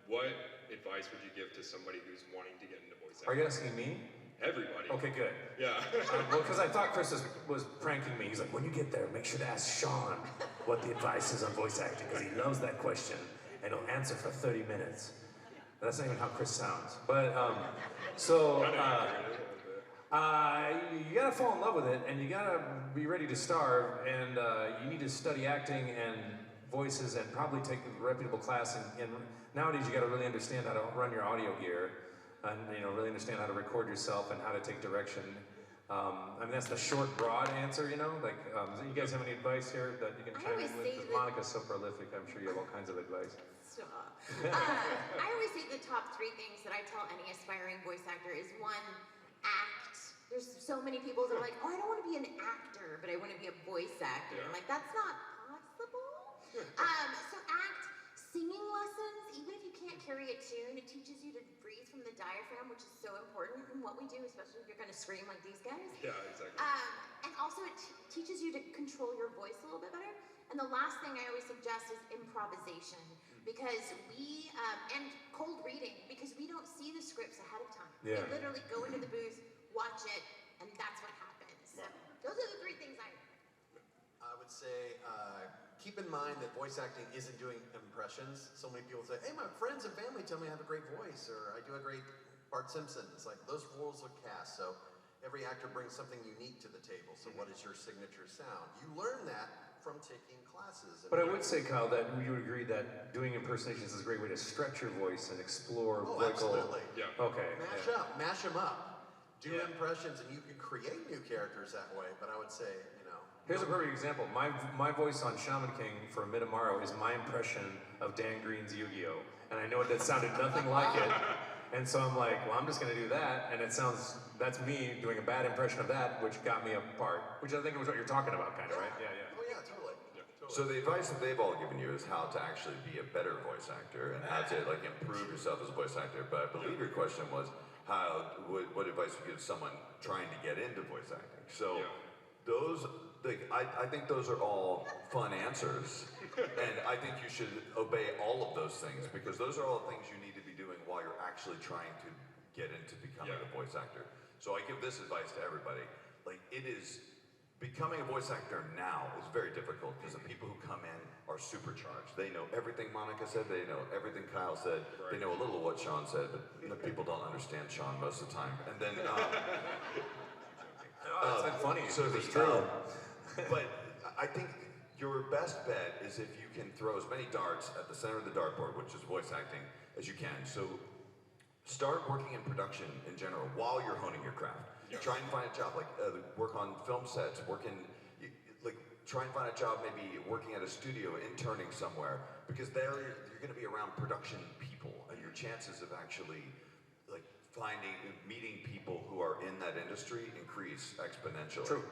What advice would you give to somebody who's wanting to get into voice acting? Are you asking me? Everybody. Okay, good. Yeah. Well, because I thought Chris was pranking me. He's like, when you get there, make sure to ask Sean what the advice is on voice acting, because he loves that question, and he'll answer for 30 minutes. That's not even how Chris sounds. But, you gotta fall in love with it, and you gotta be ready to starve, and you need to study acting and voices, and probably take a reputable class. And nowadays, you gotta really understand how to run your audio gear, and really understand how to record yourself and how to take direction. I mean, that's the short, broad answer. Like, you guys have any advice here that you can chime in with? Because Monica's so prolific, I'm sure you have all kinds of advice. Stop. I always say the top 3 things that I tell any aspiring voice actor is 1, act. There's so many people that are like, oh, I don't want to be an actor, but I want to be a voice actor. I'm like, that's not possible. So act, singing lessons, even if you can't carry a tune, it teaches you to breathe from the diaphragm, which is so important in what we do, especially if you're going to scream like these guys. Yeah, exactly. And also it teaches you to control your voice a little bit better. And the last thing I always suggest is improvisation, because and cold reading, because we don't see the scripts ahead of time. Yeah. We literally go into the booth, watch it, and that's what happens. So those are the 3 things I would say, keep in mind that voice acting isn't doing impressions. So many people say, hey, my friends and family tell me I have a great voice, or I do a great Bart Simpson. It's like, those roles are cast. So every actor brings something unique to the table. So what is your signature sound? You learn that from taking classes. But I would say, Kyle, that you would agree that doing impersonations is a great way to stretch your voice and explore vocal... Absolutely. Yeah. Okay. Mash them up. Do impressions, and you can create new characters that way. But I would say, Here's a perfect example. My voice on Shaman King for Midamaro is my impression of Dan Green's Yu-Gi-Oh! And I know that sounded nothing like it. And so I'm like, well, I'm just gonna do that. And that's me doing a bad impression of that, which got me a part. Which I think was what you're talking about, kind of, right? Yeah, yeah. Oh, yeah, totally. So the advice that they've all given you is how to actually be a better voice actor and how to improve yourself as a voice actor. But I believe your question was what advice would you give someone trying to get into voice acting? So those, I think those are all fun answers, and I think you should obey all of those things, because those are all the things you need to be doing while you're actually trying to get into becoming a voice actor. So I give this advice to everybody. Becoming a voice actor now is very difficult, because the people who come in are supercharged. They know everything Monica said, they know everything Kyle said, they know a little of what Sean said, but people don't understand Sean most of the time. And then, it's not funny, so it's true. But I think your best bet is if you can throw as many darts at the center of the dartboard, which is voice acting, as you can. So start working in production in general while you're honing your craft. Try and find a job, work on film sets, try and find a job maybe working at a studio, interning somewhere, because there you're going to be around production people, and your chances of actually meeting people who are in that industry increase exponentially. True.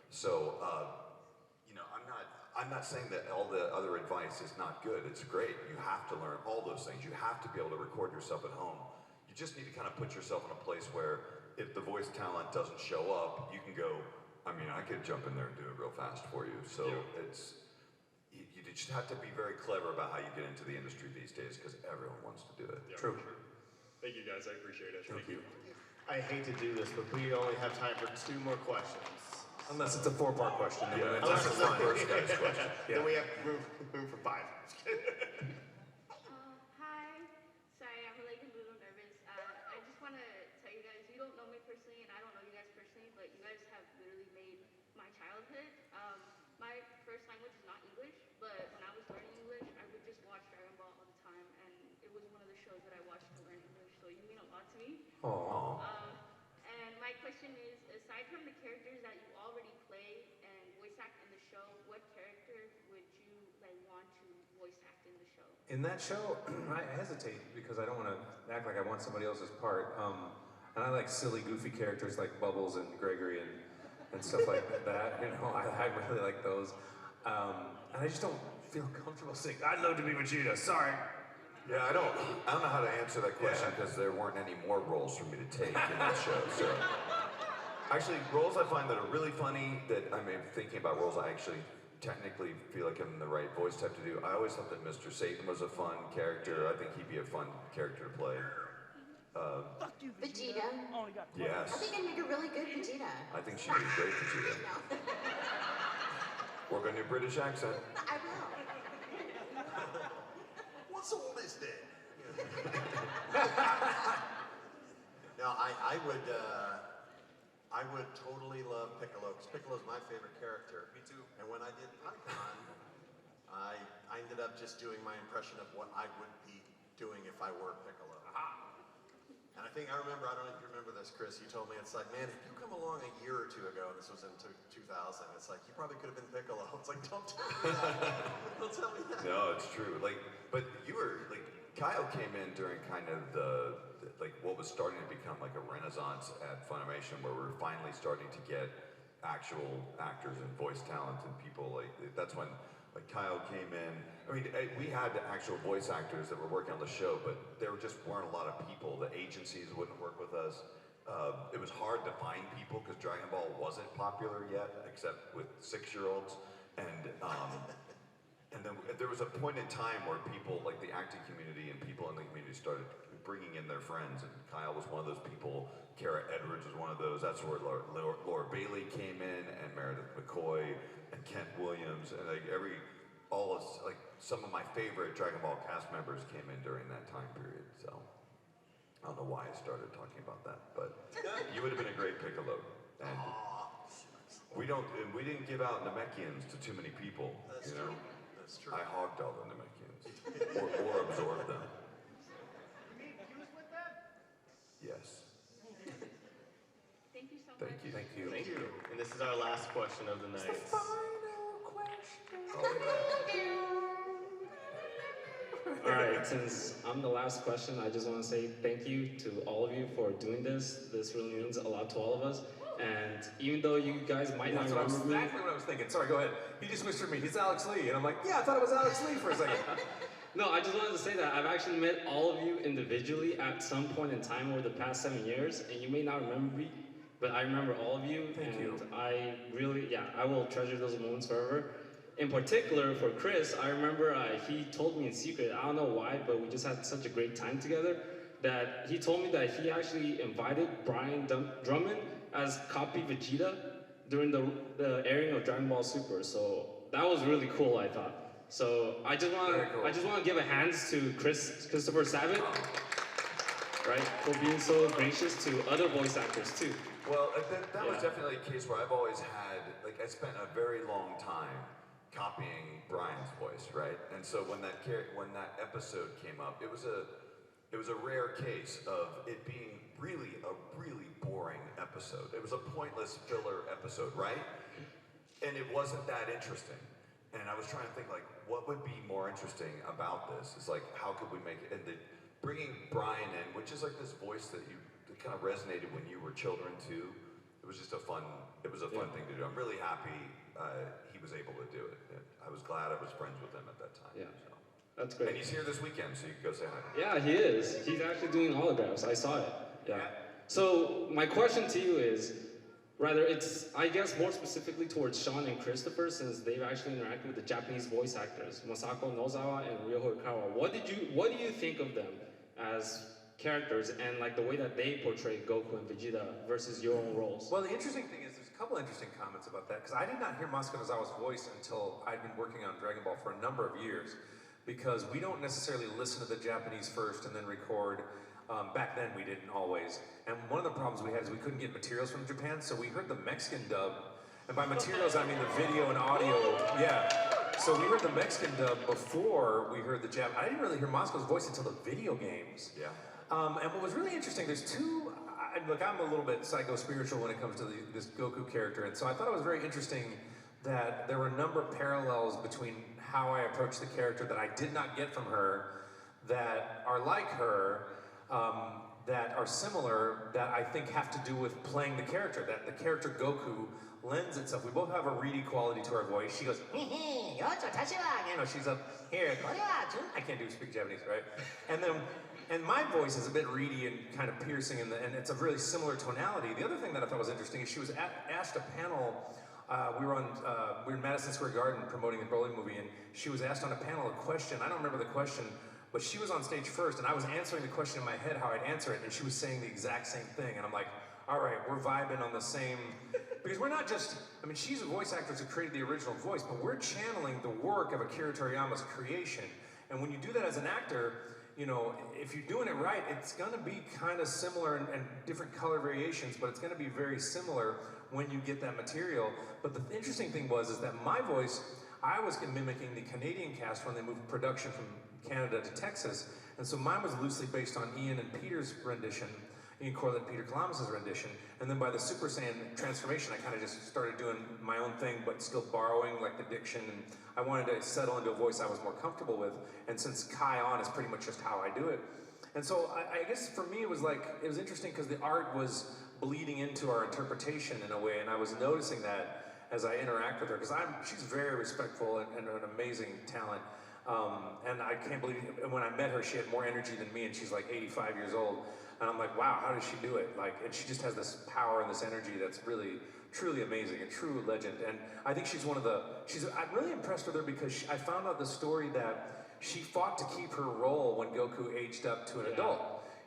So, I'm not saying that all the other advice is not good. It's great. You have to learn all those things. You have to be able to record yourself at home. You just need to kind of put yourself in a place where if the voice talent doesn't show up, you can go, I could jump in there and do it real fast for you. So you just have to be very clever about how you get into the industry these days, because everyone wants to do it. Yeah, True. Thank you, guys. I appreciate it. Thank you. I hate to do this, but we only have time for 2 more questions. Unless it's a 4-part question. Yeah, unless it's the not first guy's question. Then we have room for 5. Hi. Sorry, I'm like a little nervous. I just want to tell you guys, you don't know me personally, and I don't know you guys personally, but you guys have literally made my childhood. My first language is not English, but when I was learning English, I would just watch Dragon Ball all the time, and it was one of the shows that I watched to learn English, so you mean a lot to me. Aww. And my question is, aside from the characters that you already play and voice act in the show, what character would you want to voice act in the show? In that show, I hesitate because I don't want to act like I want somebody else's part. And I like silly, goofy characters like Bubbles and Gregory and stuff like that. I really like those. And I just don't feel comfortable saying, I'd love to be Vegeta, sorry. Yeah, I don't know how to answer that question, because there weren't any more roles for me to take in that show. So Actually, roles I find that are really funny, that I mean, thinking about roles I actually technically feel like I'm the right voice type to do. I always thought that Mr. Satan was a fun character. I think he'd be a fun character to play. Vegeta. Yes. I think I'd make a really good Vegeta. I think she'd be a great Vegeta. Work on your British accent. I will. What's all this then? No, I would totally love Piccolo, because Piccolo's my favorite character. Me too. And when I did PyCon, I ended up just doing my impression of what I would be doing if I were Piccolo. And I think I don't know if you remember this, Chris, you told me, it's like, man, if you come along a year or two ago, this was in 2000, it's like, you probably could have been Piccolo. It's like, don't tell me that. Don't tell me that. No, it's true. Like, but you were, like, Kyle came in during kind of like what was starting to become like a renaissance at Funimation, where we're finally starting to get actual actors and voice talent and people like, that's when like Kyle came in. I mean, we had actual voice actors that were working on the show, but there just weren't a lot of people. The agencies wouldn't work with us. It was hard to find people because Dragon Ball wasn't popular yet, except with 6-year-olds. And then there was a point in time where people, like the acting community and people in the community, started bringing in their friends, and Kyle was one of those people. Kara Edwards was one of those. That's where Laura Bailey came in, and Meredith McCoy, and Kent Williams, and like some of my favorite Dragon Ball cast members came in during that time period. So I don't know why I started talking about that, but you would have been a great Piccolo. And we didn't give out Namekians to too many people. That's you know? true. That's true. I hogged all the Namekians, or absorbed them. Yes. Thank you so Thank much. you. Thank you. Thank you. And this is our last question of the night. All right, since I'm the last question, I just want to say thank you to all of you for doing this. This really means a lot to all of us. And even though you guys might not remember me, exactly what I was thinking. Sorry, go ahead. He just whispered me, he's Alex Lee. And I'm like, yeah, I thought it was Alex Lee for a second. no, I just wanted to say that I've actually met all of you individually at some point in time over the past 7 years, and you may not remember me, but I remember all of you. Thank you. I really, I will treasure those moments forever. In particular, for Chris, I remember he told me in secret, I don't know why, but we just had such a great time together, that he told me that he actually invited Brian Drummond as copy Vegeta during the airing of Dragon Ball Super. So that was really cool, I thought. So I just want to give a hands to Christopher Sabat, right, for being so gracious to other voice actors too. Well, that was definitely a case where I've always had, like, I spent a very long time copying Brian's voice, right? And so when that episode came up, it was a rare case of it being a really boring episode. It was a pointless filler episode, right? And it wasn't that interesting. And I was trying to think, like, what would be more interesting about this? It's like, how could we make it? And bringing Brian in, which is like this voice that kind of resonated when you were children too. It was just a fun thing to do. I'm really happy he was able to do it. And I was glad I was friends with him at that time. Yeah. So. That's great. And he's here this weekend, so you can go say hi. Yeah, he is. He's actually doing autographs. I saw it. Yeah. So my question to you is, rather, it's, I guess, more specifically towards Sean and Christopher, since they've actually interacted with the Japanese voice actors, Masako Nozawa and Ryo Horikawa. What do you think of them as characters and like the way that they portray Goku and Vegeta versus your own roles? Well, the interesting thing is there's a couple interesting comments about that, because I did not hear Masako Nozawa's voice until I'd been working on Dragon Ball for a number of years, because we don't necessarily listen to the Japanese first and then record. Back then we didn't always. And one of the problems we had is we couldn't get materials from Japan, so we heard the Mexican dub. And by materials, I mean the video and audio. Yeah. So we heard the Mexican dub before we heard the Jap. I didn't really hear Masako's voice until the video games. Yeah. And what was really interesting, there's two, look, I'm a little bit psycho-spiritual when it comes to this Goku character, and so I thought it was very interesting that there were a number of parallels between how I approached the character that I did not get from her, that are like her, that are similar, that I think have to do with playing the character, that the character Goku lends itself. We both have a reedy quality to our voice. She goes, you know, she's up here, I can't speak Japanese, right? And then And my voice is a bit reedy and kind of piercing, and it's a really similar tonality. The other thing that I thought was interesting is she was asked a panel. We were in Madison Square Garden promoting the Broly movie, and she was asked on a panel a question. I don't remember the question, but she was on stage first, and I was answering the question in my head how I'd answer it, and she was saying the exact same thing. And I'm like, all right, we're vibing on the same, because we're not just, I mean, she's a voice actress who created the original voice, but we're channeling the work of Akira Toriyama's creation. And when you do that as an actor, you know, if you're doing it right, it's gonna be kind of similar and different color variations, but it's gonna be very similar when you get that material. But the interesting thing is that my voice, I was mimicking the Canadian cast when they moved production from Canada to Texas. And so mine was loosely based on Ian and Peter's rendition, Ian Corlett and Peter Kalamas' rendition. And then by the Super Saiyan transformation, I kind of just started doing my own thing, but still borrowing like the diction. And I wanted to settle into a voice I was more comfortable with. And since Kai On is pretty much just how I do it. And so I guess for me, it was interesting because the art was bleeding into our interpretation in a way. And I was noticing that as I interact with her, because she's very respectful and an amazing talent. And I can't believe, when I met her, she had more energy than me, and she's like 85 years old. And I'm like, wow, how does she do it? Like, and she just has this power and this energy that's really, truly amazing, a true legend. And I think she's I'm really impressed with her because I found out the story that she fought to keep her role when Goku aged up to an adult.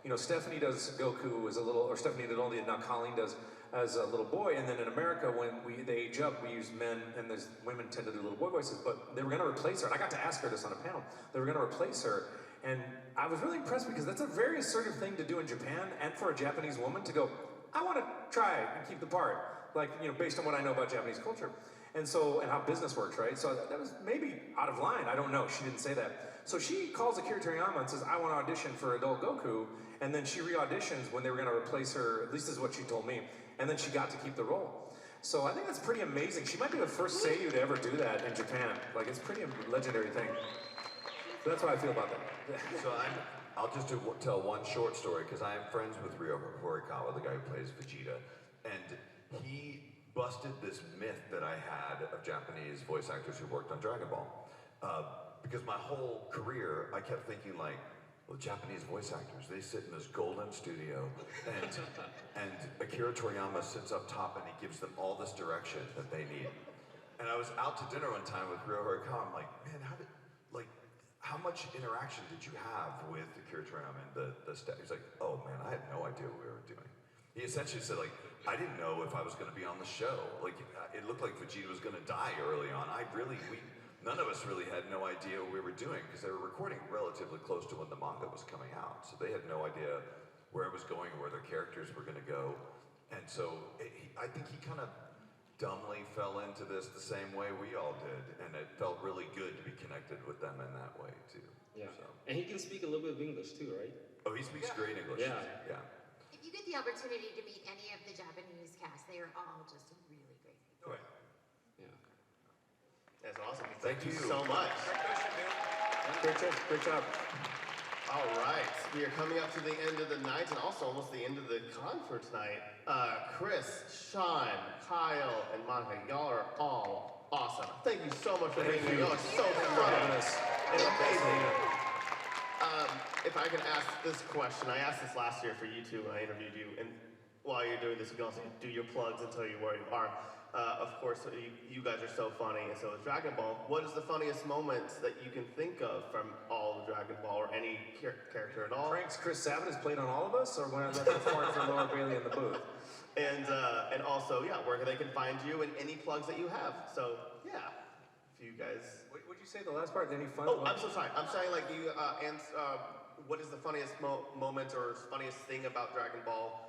You know, Stephanie does Goku as a little, or Stephanie Dodoldi, and now Colleen does as a little boy. And then in America, when they age up, we use men, and women tend to do little boy voices. But they were going to replace her, and I got to ask her this on a panel. They were going to replace her, and I was really impressed because that's a very assertive thing to do in Japan, and for a Japanese woman to go, I want to try and keep the part, like, you know, based on what I know about Japanese culture, and how business works, right? So that was maybe out of line. I don't know. She didn't say that. So she calls Akira Toriyama and says, I want to audition for adult Goku. And then she re-auditions when they were going to replace her, at least is what she told me. And then she got to keep the role. So I think that's pretty amazing. She might be the first seiyuu to ever do that in Japan. Like, it's pretty legendary thing. So that's how I feel about that. So I'll just tell one short story, because I am friends with Ryo Horikawa, the guy who plays Vegeta. And he busted this myth that I had of Japanese voice actors who worked on Dragon Ball. Because my whole career, I kept thinking like, well, Japanese voice actors, they sit in this golden studio, and Akira Toriyama sits up top and he gives them all this direction that they need. And I was out to dinner one time with Ryo Horikawa. I'm like, man, how much interaction did you have with Akira Toriyama and the staff? He's like, oh man, I had no idea what we were doing. He essentially said, like, I didn't know if I was going to be on the show. Like, it looked like Vegeta was going to die early on. None of us really had no idea what we were doing, because they were recording relatively close to when the manga was coming out. So they had no idea where it was going or where their characters were going to go. And so I think he kind of dumbly fell into this the same way we all did. And it felt really good to be connected with them in that way, too. Yeah. So. And he can speak a little bit of English, too, right? Oh, he speaks great English. Yeah. Yeah. If you get the opportunity to meet any of the Japanese cast, they are all just really great people. Right. That's awesome. Thank you so much. Great job. All right, we are coming up to the end of the night and also almost the end of the con for tonight. Chris, Sean, Kyle, and Monica, y'all are all awesome. Thank you so much for being here. Y'all are so fun and amazing. If I can ask this question, I asked this last year for you two when I interviewed you, and while you're doing this, you can also do your plugs and tell you where you are. Of course, you guys are so funny, and so is Dragon Ball. What is the funniest moments that you can think of from all of Dragon Ball, or any character at all? Pranks Chris Sabat has played on all of us, or when I left the fart for Laura Bailey in the booth? And also, yeah, where they can find you and any plugs that you have. So, yeah, if you guys... Would you say the last part? Any fun? Oh, I'm so sorry. I'm saying, like, you what is the funniest moment or funniest thing about Dragon Ball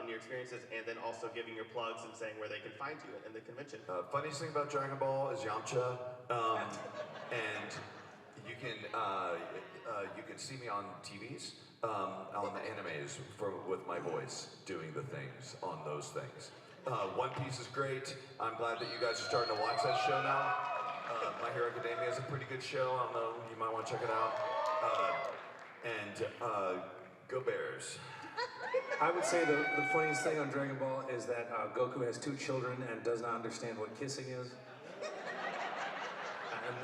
in your experiences, and then also giving your plugs and saying where they can find you in the convention. Funniest thing about Dragon Ball is Yamcha, and you can see me on TVs, on the animes with my voice doing the things on those things. One Piece is great. I'm glad that you guys are starting to watch that show now. My Hero Academia is a pretty good show. I don't know, you might want to check it out. Go Bears. I would say the funniest thing on Dragon Ball is that Goku has 2 children and does not understand what kissing is.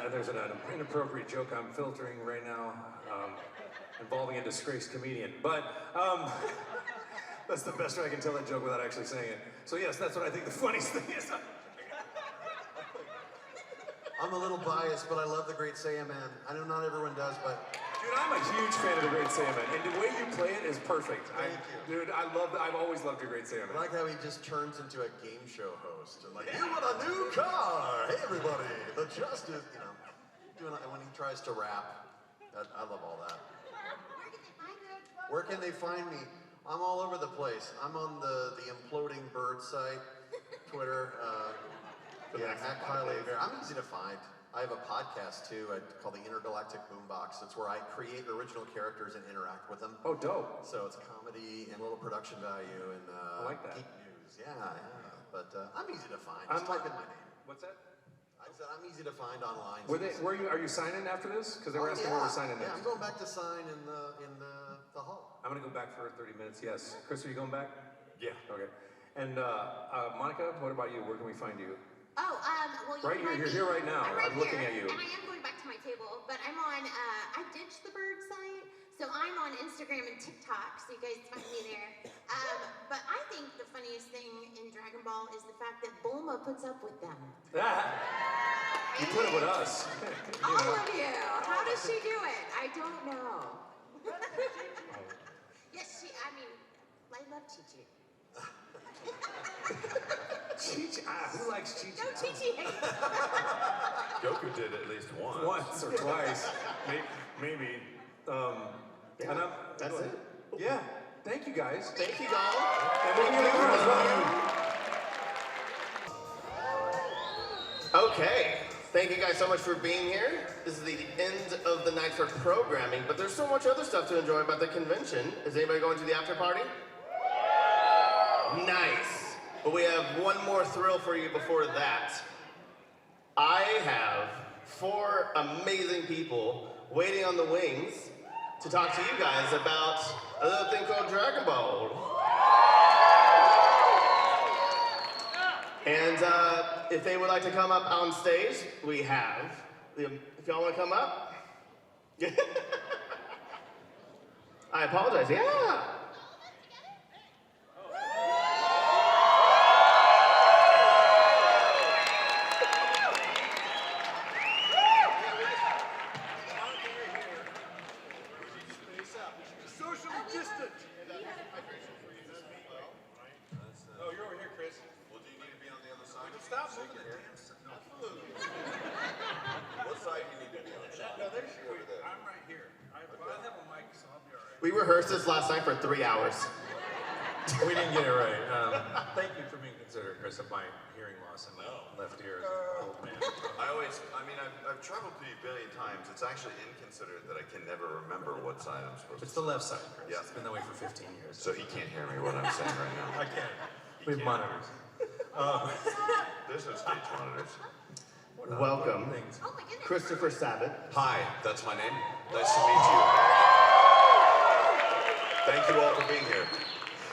And there's an inappropriate joke I'm filtering right now. involving a disgraced comedian. But that's the best way I can tell that joke without actually saying it. So yes, that's what I think the funniest thing is. I'm a little biased, but I love the Great Saiyaman. I know not everyone does, but... Dude, I'm a huge fan of the Great Saiyaman, and the way you play it is perfect. Thank you. Dude, I've always loved the Great Saiyaman. I like how he just turns into a game show host. And like, you want a new car? Hey, everybody, the justice, doing when he tries to rap. I love all that. Where can they find me? I'm all over the place. I'm on the Imploding Bird site, Twitter, at Kyle Hebert. I'm easy to find. I have a podcast too called the Intergalactic Boombox. It's where I create original characters and interact with them. Oh, dope. So it's comedy and a little production value and I like that. geek news. Yeah. But I'm easy to find. Just type in my name. What's that? I said I'm easy to find online. Are you signing after this? Because they were asking where we're signing next. Yeah, I'm going back to sign in the hall. I'm gonna go back for 30 minutes. Yes. Chris, are you going back? Yeah. Okay. And Monica, what about you? Where can we find you? Oh, well, Right here, you're here right now. I'm right I'm looking here, at you. and I am going back to my table, but I'm on, I ditched the bird site, so I'm on Instagram and TikTok, so you guys find me there. But I think the funniest thing in Dragon Ball is the fact that Bulma puts up with them. You put it with us. All of you. How does she do it? I don't know. Yes, I love Chi-Chi. Who likes Chi-Chi? No, Chi-Chi hates. Goku did at least once. Once or twice. Maybe. That's it. Yeah. Thank you guys. Thank you, Donald. And we'll be here as well. Okay. Thank you guys so much for being here. This is the end of the night for programming, but there's so much other stuff to enjoy about the convention. Is anybody going to the after party? Nice. But we have one more thrill for you before that. I have 4 amazing people waiting on the wings to talk to you guys about a little thing called DragonBall. And if they would like to come up on stage, we have. If y'all want to come up? I apologize, yeah. We rehearsed this last night for 3 hours. We didn't get it right. Thank you for being considerate, Chris, of my hearing loss in my left ear as an old man. I've traveled to you a billion times. It's actually inconsiderate that I can never remember what side I'm supposed to. It's the left side, Chris. Yeah. It's been that way for 15 years. So he can't hear me what I'm saying right now. I can't. We have monitors. There's no stage monitors. Welcome, Christopher Sabat. Hi, that's my name. Nice to meet you. Thank you all for being here.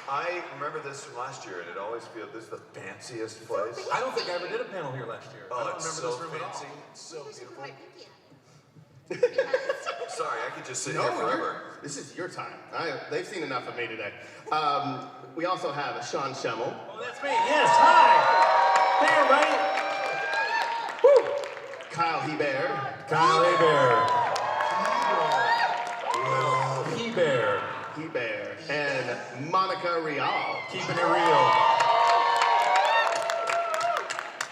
I remember this from last year, and it always feels this is the fanciest place. I don't think I ever did a panel here last year. I don't It's remember so this room fancy. at all. It's so beautiful. Sorry, I could just sit No, here forever. this is your time. They've seen enough of me today. We also have Sean Schemmel. Oh, that's me. Yes, hi. There, right? Woo. Kyle Hebert. Kyle Hebert. Hebert. Hebert. And Monica Rial. Keeping it real.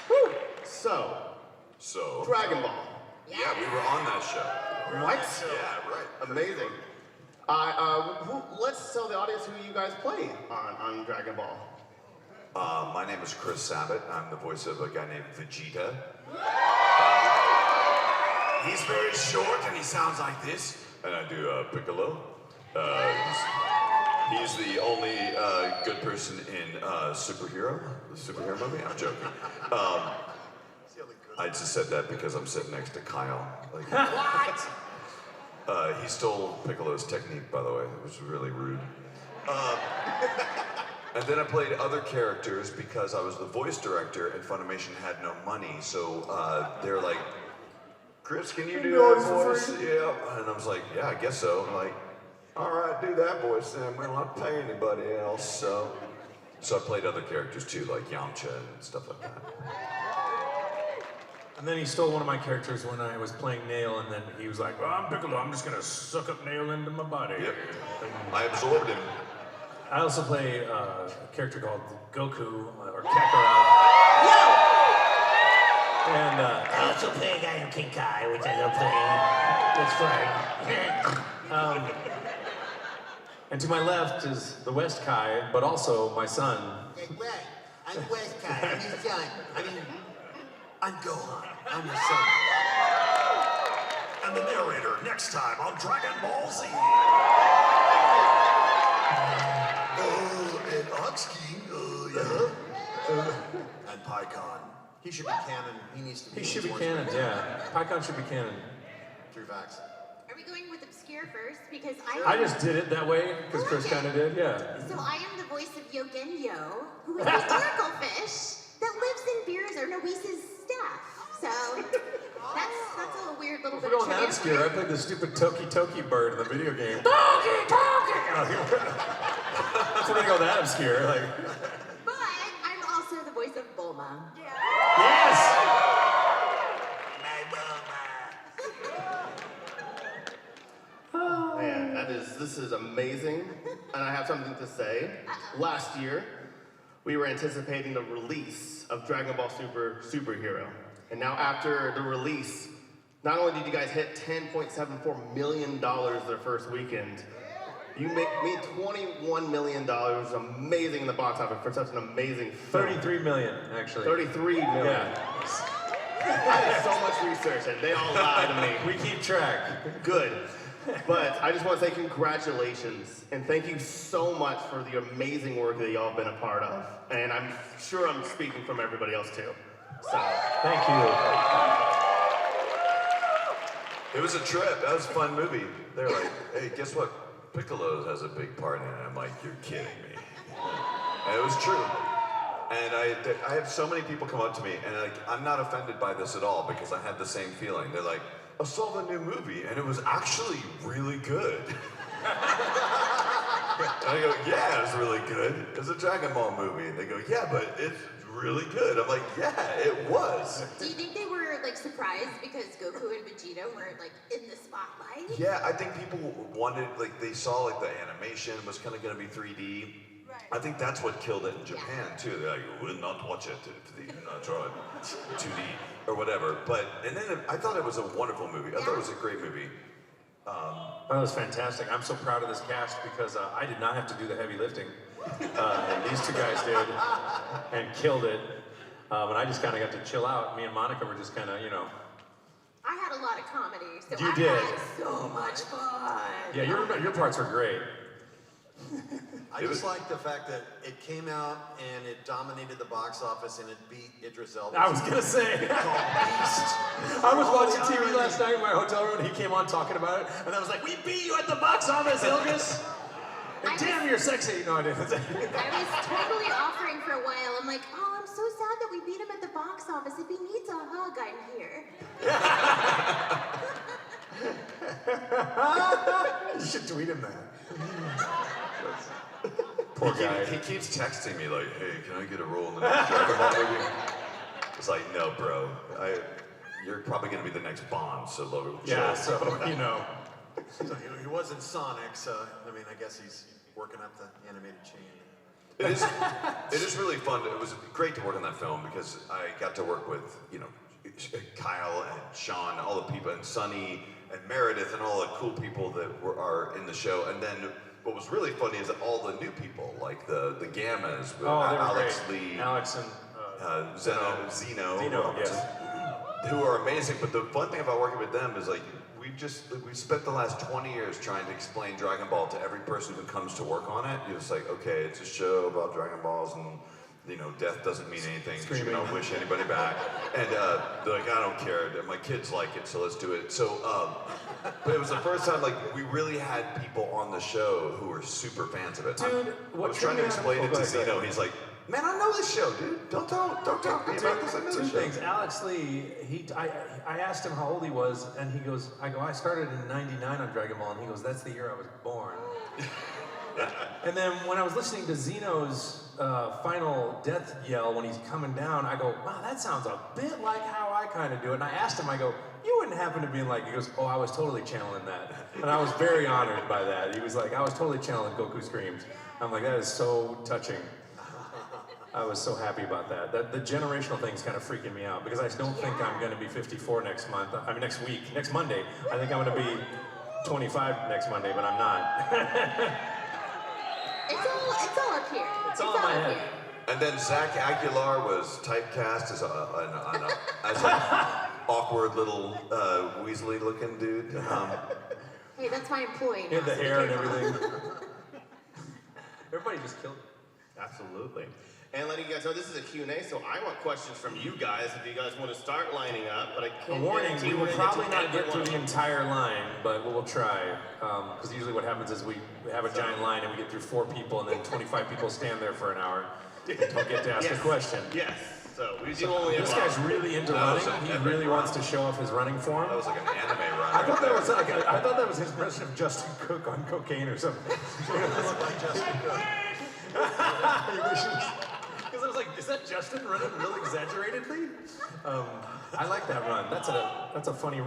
Woo. So, Dragon Ball. Yeah, we were on that show. What? Yeah, right. Amazing. Let's tell the audience who you guys play on Dragon Ball. My name is Chris Sabat. I'm the voice of a guy named Vegeta. He's very short and he sounds like this. And I do Piccolo. He's the only good person in the superhero movie. I'm joking. I just said that because I'm sitting next to Kyle. What? He stole Piccolo's technique, by the way. It was really rude. And then I played other characters because I was the voice director and Funimation had no money. So they're like, Chris, can you do that voice? Yeah. And I was like, yeah, I guess so. I'm like, all right, do that voice then. We don't have to pay anybody else. So I played other characters too, like Yamcha and stuff like that. And then he stole one of my characters when I was playing Nail, and then he was like, well, I'm Piccolo, I'm just gonna suck up Nail into my body. Yep. I absorbed him. I also play a character called Goku, or Kakarot. And I also play a guy named King Kai, which I love playing. That's fun. And to my left is the West Kai, but also my son. Right. I'm West Kai. I'm his son. I'm Gohan. I'm his son. And the narrator next time on DragonBallZ. And Ox King. And Pycon. He should be canon. He needs to be. He should be canon, yeah. Pycon should be canon. True facts. Are we going with obscure first? Because I I just did it that way, because Chris kind of did, yeah. So I am the voice of Yogenyo, who is the oracle fish that lives in Beers or Noese's staff. So that's a weird little If bit we're of going that trivia. obscure, I played the stupid Toki bird in the video game. Toki! If we're gonna go that obscure, like. But I'm also the voice of Bulma. Yes! Man, this is amazing, and I have something to say. Last year, we were anticipating the release of Dragon Ball Superhero, and now after the release, not only did you guys hit $10.74 million their first weekend, you made $21 million, amazing in the box office for such an amazing film. 33 million, actually. 33 million. Yeah. I did so much research and they all lied to me. We keep track. Good. But I just want to say congratulations and thank you so much for the amazing work that y'all have been a part of. And I'm sure I'm speaking from everybody else too. So thank you. It was a trip. That was a fun movie. They're like, hey, guess what? Piccolo has a big part in it. I'm like, you're kidding me. And it was true. And I have so many people come up to me, and like, I'm not offended by this at all because I had the same feeling. They're like, I saw the new movie, and it was actually really good. And I go, yeah, it was really good. It was a Dragon Ball movie. And they go, yeah, but it's really good. I'm like, yeah, it was. Do you think they were like surprised because Goku and Vegeta were like in the spotlight? Yeah, I think people wanted, like, they saw like the animation was kind of going to be 3D. Right. I think that's what killed it in Japan too. They're like, we'll not watch it if they do not draw it 2D or whatever. But, and then I thought it was a wonderful movie. I thought it was a great movie. That was fantastic. I'm so proud of this cast because I did not have to do the heavy lifting. These two guys did and killed it. And I just kind of got to chill out. Me and Monica were just kind of, you know. I had a lot of comedy, so You I did. had so much fun. Yeah, your parts were great. I just like the fact that it came out and it dominated the box office and it beat Idris Elba. I was gonna say. I was watching TV last night in my hotel room and he came on talking about it and I was like, we beat you at the box office, Ilgis! And damn, you're sexy! No, I didn't. I was totally offering for a while. I'm like, oh, I'm so sad that we beat him at the box office. If he needs a hug, I'm here. You should tweet him that. Poor guy. He keeps texting me like, hey, can I get a role in the next Dragon Ball movie? It's like, no, bro. You're probably going to be the next Bond, so low. Yeah, so, you know. So he wasn't Sonic, so, I mean, I guess he's working up the animated chain. It is really fun. It was great to work on that film because I got to work with, you know, Kyle and Sean, all the people, and Sonny and Meredith and all the cool people that are in the show. And then what was really funny is that all the new people, like the Gammas, with Alex Lee, Alex and Zeno, yes. who are amazing. But the fun thing about working with them is like we spent the last 20 years trying to explain Dragon Ball to every person who comes to work on it. You're just like, okay, it's a show about Dragon Balls and, you know, death doesn't mean anything. You don't wish anybody back. And they're like, I don't care. My kids like it, so let's do it. So, but it was the first time, like, we really had people on the show who were super fans of it. Dude, I was trying to explain it to Zeno. He's like, man, I know this show, dude. Don't tell me about this. I know Two this show. things. Alex Lee, I asked him how old he was, and he goes, I started in '99 on Dragon Ball, and he goes, that's the year I was born. And then when I was listening to Zeno's final death yell when he's coming down, I go, wow, that sounds a bit like how I kind of do it. And I asked him, I go, you wouldn't happen to be like, he goes, oh, I was totally channeling that. And I was very honored by that. He was like, I was totally channeling Goku Screams. I'm like, that is so touching. I was so happy about that. The generational thing's kind of freaking me out because I don't think I'm going to be 54 next week, next Monday. I think I'm going to be 25 next Monday, but I'm not. It's all up here. It's all in my head. And then Zach Aguilar was typecast as an awkward little Weasley-looking dude. Hey, that's my employee He now. had the so be hair and careful. everything. Everybody just killed it. Absolutely. And letting you guys know, this is a Q&A, so I want questions from you guys if you guys want to start lining up, but I A can't warning, guarantee we will we're gonna probably to not every get through one the of them. entire line, but we'll try. Because usually what happens is we have a giant line and we get through 4 people and then 25 people stand there for an hour and don't get to ask a question. Yes. So we do only This guy's really into running. He really wants to show off his running form. That was like an anime run. I thought that was like I thought that was his impression of Justin Cook on cocaine or something. Because I was like, is that Justin running real exaggeratedly? I like that run. That's a funny run.